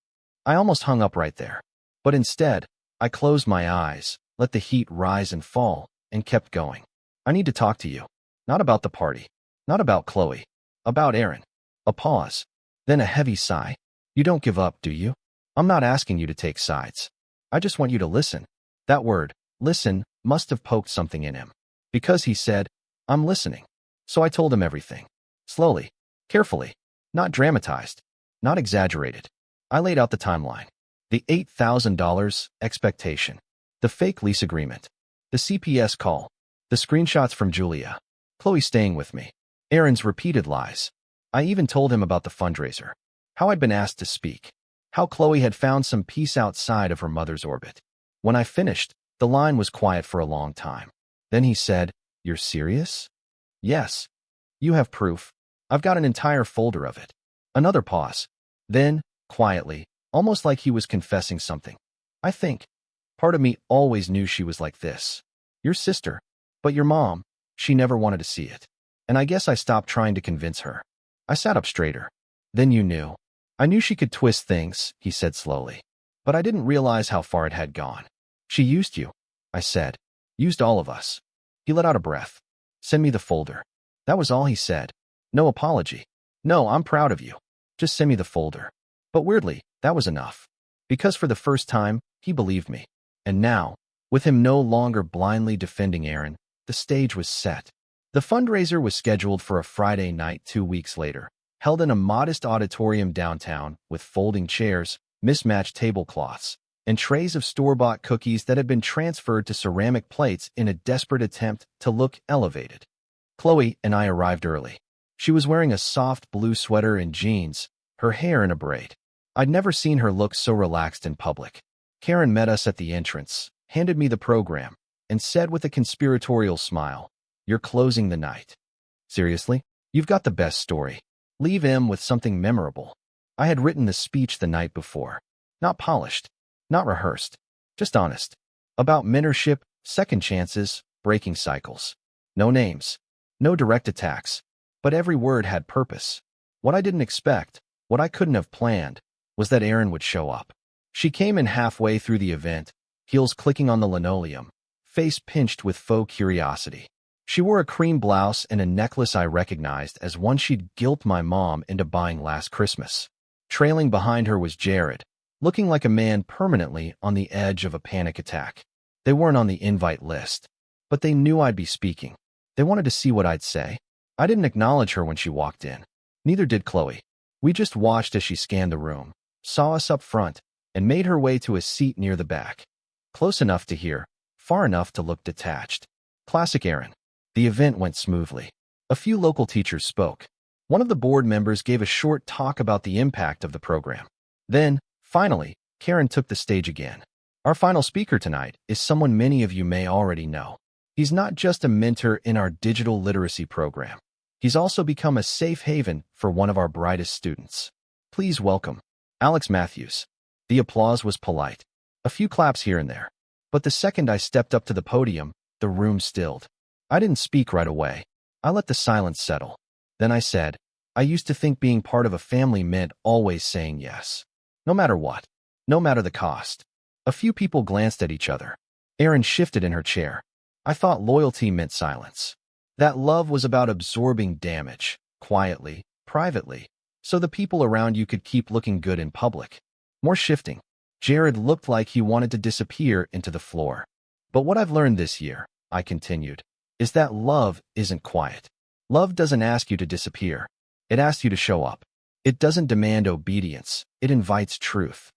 Speaker 1: I almost hung up right there. But instead, I closed my eyes, let the heat rise and fall, and kept going. "I need to talk to you. Not about the party. Not about Chloe. About Erin." A pause. Then a heavy sigh. "You don't give up, do you?" "I'm not asking you to take sides. I just want you to listen." That word, listen, must have poked something in him. Because he said, "I'm listening." So I told him everything. Slowly. Carefully. Not dramatized. Not exaggerated. I laid out the timeline. The $8,000 expectation. The fake lease agreement. The CPS call. The screenshots from Julia. Chloe staying with me. Erin's repeated lies. I even told him about the fundraiser. How I'd been asked to speak. How Chloe had found some peace outside of her mother's orbit. When I finished, the line was quiet for a long time. Then he said, "You're serious?" "Yes." "You have proof." "I've got an entire folder of it." Another pause. Then, quietly, almost like he was confessing something. "I think. Part of me always knew she was like this. Your sister. But your mom, she never wanted to see it. And I guess I stopped trying to convince her." I sat up straighter. "Then you knew." "I knew she could twist things," he said slowly. "But I didn't realize how far it had gone." "She used you," I said. "Used all of us." He let out a breath. "Send me the folder." That was all he said. No apology. "No, I'm proud of you. Just send me the folder." But weirdly, that was enough. Because for the first time, he believed me. And now, with him no longer blindly defending Erin, the stage was set. The fundraiser was scheduled for a Friday night 2 weeks later, held in a modest auditorium downtown with folding chairs, mismatched tablecloths, and trays of store-bought cookies that had been transferred to ceramic plates in a desperate attempt to look elevated. Chloe and I arrived early. She was wearing a soft blue sweater and jeans, her hair in a braid. I'd never seen her look so relaxed in public. Karen met us at the entrance, handed me the program, and said with a conspiratorial smile, "You're closing the night." "Seriously? You've got the best story. Leave him with something memorable." I had written the speech the night before. Not polished. Not rehearsed. Just honest. About mentorship, second chances, breaking cycles. No names. No direct attacks. But every word had purpose. What I didn't expect, what I couldn't have planned, was that Erin would show up. She came in halfway through the event, heels clicking on the linoleum, face pinched with faux curiosity. She wore a cream blouse and a necklace I recognized as one she'd guilt my mom into buying last Christmas. Trailing behind her was Jared, looking like a man permanently on the edge of a panic attack. They weren't on the invite list, but they knew I'd be speaking. They wanted to see what I'd say. I didn't acknowledge her when she walked in. Neither did Chloe. We just watched as she scanned the room, saw us up front, and made her way to a seat near the back. Close enough to hear, far enough to look detached. Classic Aaron. The event went smoothly. A few local teachers spoke. One of the board members gave a short talk about the impact of the program. Then, finally, Karen took the stage again. Our final speaker tonight is someone many of you may already know. He's not just a mentor in our digital literacy program. He's also become a safe haven for one of our brightest students. Please welcome Alex Matthews. The applause was polite. A few claps here and there. But the second I stepped up to the podium, the room stilled. I didn't speak right away. I let the silence settle. Then I said, I used to think being part of a family meant always saying yes. No matter what. No matter the cost. A few people glanced at each other. Erin shifted in her chair. I thought loyalty meant silence. That love was about absorbing damage, quietly, privately, so the people around you could keep looking good in public. More shifting. Jared looked like he wanted to disappear into the floor. But what I've learned this year, I continued, is that love isn't quiet. Love doesn't ask you to disappear. It asks you to show up. It doesn't demand obedience. It invites truth.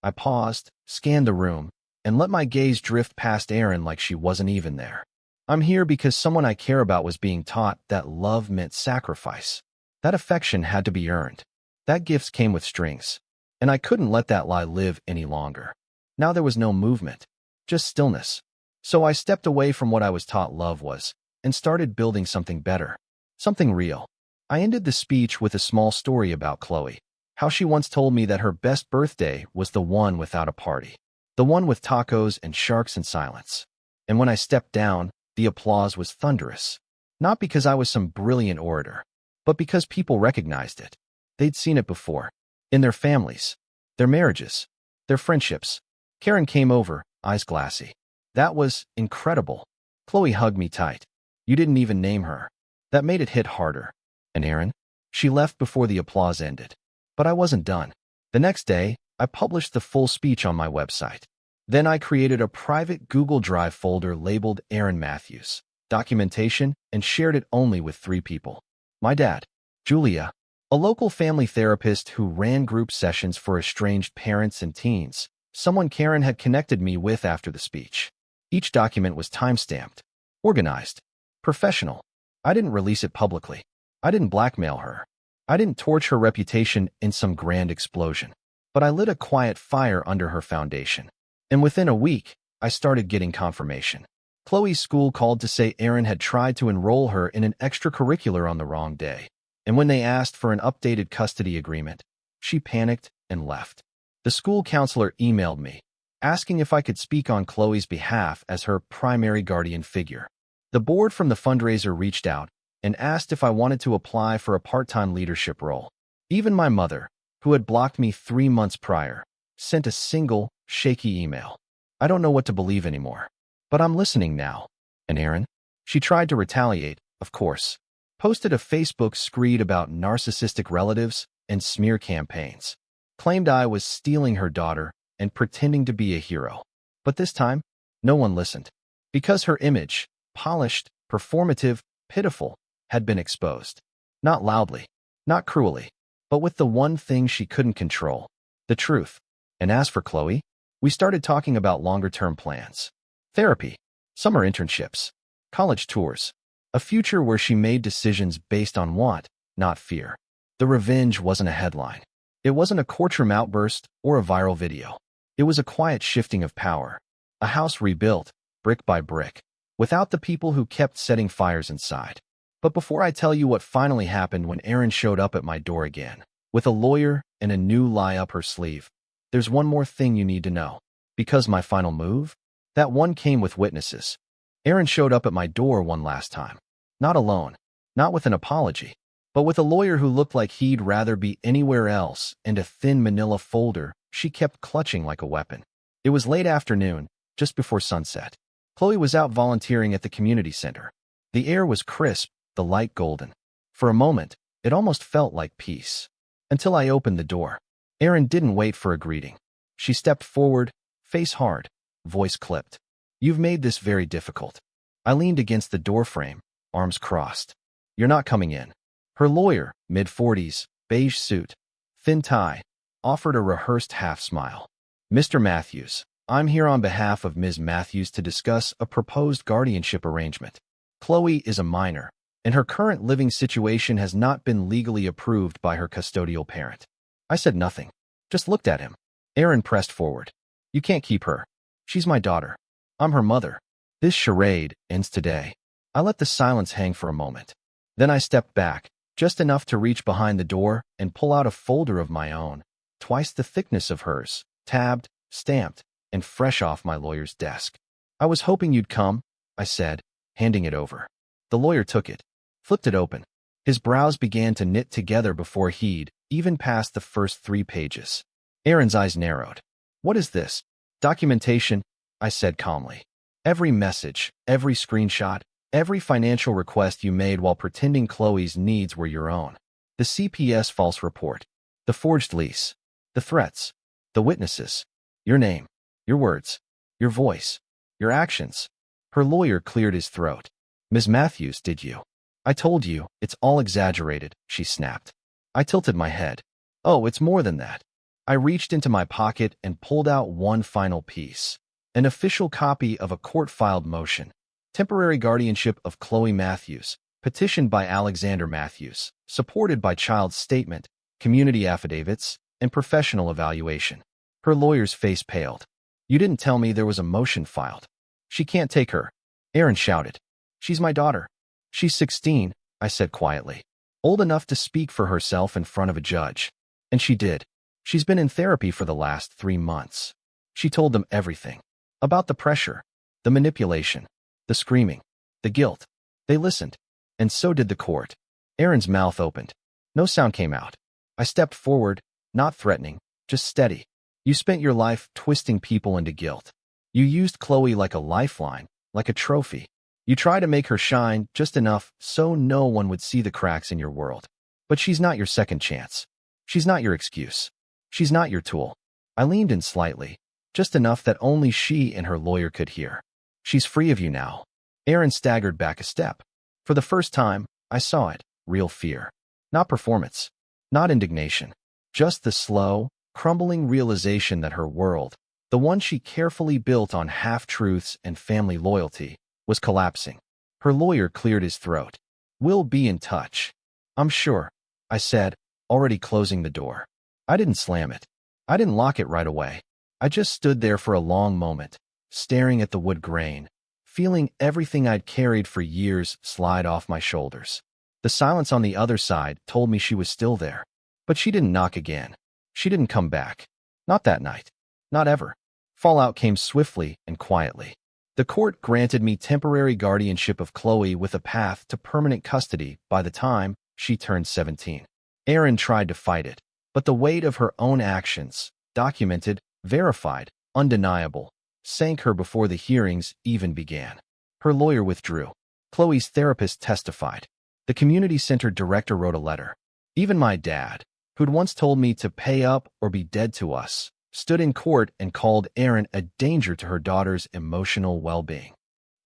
Speaker 1: I paused, scanned the room, and let my gaze drift past Erin like she wasn't even there. I'm here because someone I care about was being taught that love meant sacrifice. That affection had to be earned. That gifts came with strings. And I couldn't let that lie live any longer. Now there was no movement, just stillness. So I stepped away from what I was taught love was, and started building something better, something real. I ended the speech with a small story about Chloe, how she once told me that her best birthday was the one without a party, the one with tacos and sharks and silence. And when I stepped down, the applause was thunderous, not because I was some brilliant orator, but because people recognized it. They'd seen it before, in their families, their marriages, their friendships. Karen came over, eyes glassy. That was incredible. Chloe hugged me tight. You didn't even name her. That made it hit harder. And Erin? She left before the applause ended. But I wasn't done. The next day, I published the full speech on my website. Then I created a private Google Drive folder labeled Aaron Matthews, documentation, and shared it only with 3 people. My dad, Julia, a local family therapist who ran group sessions for estranged parents and teens, someone Karen had connected me with after the speech. Each document was time-stamped, organized, professional. I didn't release it publicly. I didn't blackmail her. I didn't torch her reputation in some grand explosion. But I lit a quiet fire under her foundation. And within a week, I started getting confirmation. Chloe's school called to say Aaron had tried to enroll her in an extracurricular on the wrong day. And when they asked for an updated custody agreement, she panicked and left. The school counselor emailed me, asking if I could speak on Chloe's behalf as her primary guardian figure. The board from the fundraiser reached out and asked if I wanted to apply for a part-time leadership role. Even my mother, who had blocked me 3 months prior, sent a single, shaky email. I don't know what to believe anymore. But I'm listening now. And Erin? She tried to retaliate, of course. Posted a Facebook screed about narcissistic relatives and smear campaigns. Claimed I was stealing her daughter and pretending to be a hero. But this time, no one listened. Because her image, polished, performative, pitiful, had been exposed. Not loudly, not cruelly, but with the one thing she couldn't control, the truth. And as for Chloe, we started talking about longer-term plans. Therapy, summer internships, college tours, a future where she made decisions based on want, not fear. The revenge wasn't a headline. It wasn't a courtroom outburst or a viral video. It was a quiet shifting of power. A house rebuilt, brick by brick, without the people who kept setting fires inside. But before I tell you what finally happened when Erin showed up at my door again, with a lawyer and a new lie up her sleeve, there's one more thing you need to know. Because my final move? That one came with witnesses. Erin showed up at my door one last time. Not alone, not with an apology, but with a lawyer who looked like he'd rather be anywhere else and a thin manila folder she kept clutching like a weapon. It was late afternoon, just before sunset. Chloe was out volunteering at the community center. The air was crisp, the light golden. For a moment, it almost felt like peace. Until I opened the door. Erin didn't wait for a greeting. She stepped forward, face hard, voice clipped. "You've made this very difficult." I leaned against the doorframe, arms crossed. "You're not coming in." Her lawyer, mid-40s, beige suit, thin tie, offered a rehearsed half-smile. "Mr. Matthews, I'm here on behalf of Ms. Matthews to discuss a proposed guardianship arrangement. Chloe is a minor, and her current living situation has not been legally approved by her custodial parent." I said nothing, just looked at him. Erin pressed forward. "You can't keep her. She's my daughter. I'm her mother. This charade ends today." I let the silence hang for a moment. Then I stepped back, just enough to reach behind the door and pull out a folder of my own, twice the thickness of hers, tabbed, stamped, and fresh off my lawyer's desk. "I was hoping you'd come," I said, handing it over. The lawyer took it, flipped it open. His brows began to knit together before he'd even passed the first 3 pages. Erin's eyes narrowed. "What is this?" "Documentation," I said calmly. "Every message, every screenshot, every financial request you made while pretending Chloe's needs were your own. The CPS false report, the forged lease, the threats, the witnesses, your name, your words, your voice, your actions." Her lawyer cleared his throat. "Ms. Matthews, did you?" "I told you, it's all exaggerated," she snapped. I tilted my head. "Oh, it's more than that." I reached into my pocket and pulled out one final piece. An official copy of a court-filed motion. Temporary guardianship of Chloe Matthews, petitioned by Alexander Matthews, supported by child's statement, community affidavits, and professional evaluation. Her lawyer's face paled. "You didn't tell me there was a motion filed." "She can't take her," Erin shouted. "She's my daughter." "She's 16, I said quietly. "Old enough to speak for herself in front of a judge." And she did. "She's been in therapy for the last 3 months. She told them everything. About the pressure, the manipulation, the screaming, the guilt. They listened. And so did the court." Erin's mouth opened. No sound came out. I stepped forward, not threatening, just steady. "You spent your life twisting people into guilt. You used Chloe like a lifeline, like a trophy. You tried to make her shine just enough so no one would see the cracks in your world. But she's not your second chance. She's not your excuse. She's not your tool." I leaned in slightly, just enough that only she and her lawyer could hear. "She's free of you now." Erin staggered back a step. For the first time, I saw it, real fear. Not performance, not indignation, just the slow, crumbling realization that her world, the one she carefully built on half-truths and family loyalty, was collapsing. Her lawyer cleared his throat. "We'll be in touch." "I'm sure," I said, already closing the door. I didn't slam it. I didn't lock it right away. I just stood there for a long moment, staring at the wood grain, feeling everything I'd carried for years slide off my shoulders. The silence on the other side told me she was still there. But she didn't knock again. She didn't come back. Not that night. Not ever. Fallout came swiftly and quietly. The court granted me temporary guardianship of Chloe with a path to permanent custody by the time she turned 17. Erin tried to fight it, but the weight of her own actions, documented, verified, undeniable, sank her before the hearings even began. Her lawyer withdrew. Chloe's therapist testified. The community center director wrote a letter. Even my dad, who'd once told me to pay up or be dead to us, stood in court and called Erin a danger to her daughter's emotional well-being.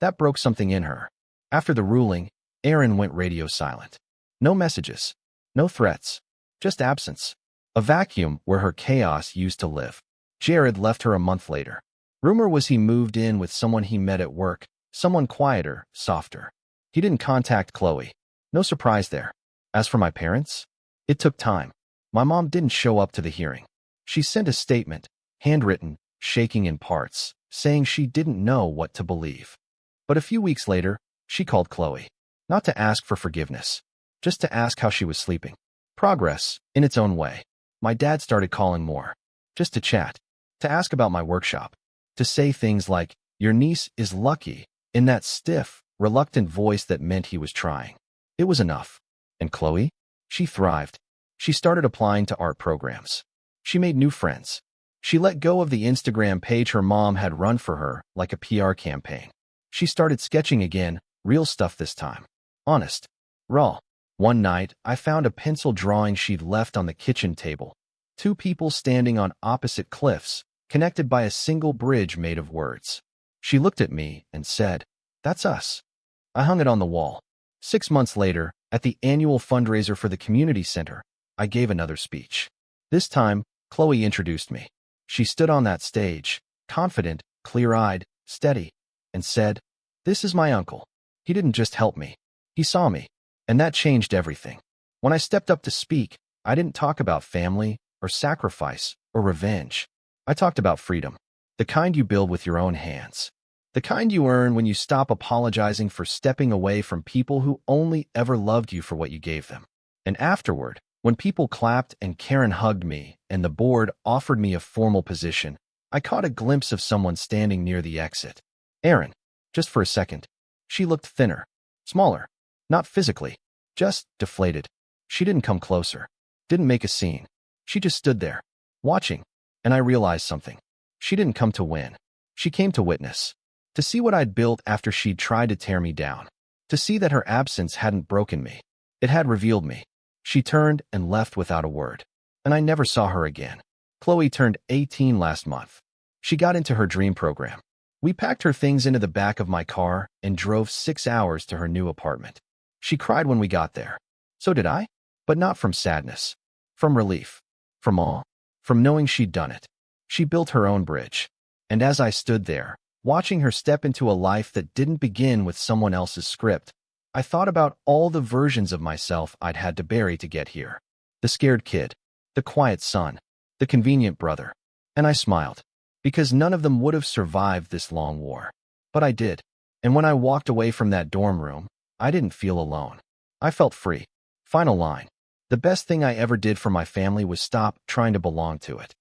Speaker 1: That broke something in her. After the ruling, Erin went radio silent. No messages, no threats, just absence. A vacuum where her chaos used to live. Jared left her a month later. Rumor was he moved in with someone he met at work, someone quieter, softer. He didn't contact Chloe. No surprise there. As for my parents, it took time. My mom didn't show up to the hearing. She sent a statement, handwritten, shaking in parts, saying she didn't know what to believe. But a few weeks later, she called Chloe. Not to ask for forgiveness, just to ask how she was sleeping. Progress, in its own way. My dad started calling more. Just to chat. To ask about my workshop. To say things like, "Your niece is lucky," in that stiff, reluctant voice that meant he was trying. It was enough. And Chloe? She thrived. She started applying to art programs. She made new friends. She let go of the Instagram page her mom had run for her like a PR campaign. She started sketching again, real stuff this time. Honest. Raw. One night, I found a pencil drawing she'd left on the kitchen table. Two people standing on opposite cliffs, connected by a single bridge made of words. She looked at me and said, "That's us." I hung it on the wall. 6 months later, at the annual fundraiser for the community center, I gave another speech. This time, Chloe introduced me. She stood on that stage, confident, clear-eyed, steady, and said, "This is my uncle. He didn't just help me. He saw me." And that changed everything. When I stepped up to speak, I didn't talk about family or sacrifice or revenge. I talked about freedom, the kind you build with your own hands, the kind you earn when you stop apologizing for stepping away from people who only ever loved you for what you gave them. And afterward, when people clapped and Karen hugged me and the board offered me a formal position, I caught a glimpse of someone standing near the exit. Erin, just for a second. She looked thinner, smaller, not physically, just deflated. She didn't come closer, didn't make a scene. She just stood there, watching, and I realized something. She didn't come to win. She came to witness, to see what I'd built after she'd tried to tear me down, to see that her absence hadn't broken me. It had revealed me. She turned and left without a word, and I never saw her again. Chloe turned 18 last month. She got into her dream program. We packed her things into the back of my car and drove 6 hours to her new apartment. She cried when we got there. So did I, but not from sadness, from relief, from awe, from knowing she'd done it. She built her own bridge. And as I stood there, watching her step into a life that didn't begin with someone else's script, I thought about all the versions of myself I'd had to bury to get here. The scared kid, the quiet son, the convenient brother. And I smiled, because none of them would have survived this long war. But I did. And when I walked away from that dorm room, I didn't feel alone. I felt free. Final line. The best thing I ever did for my family was stop trying to belong to it.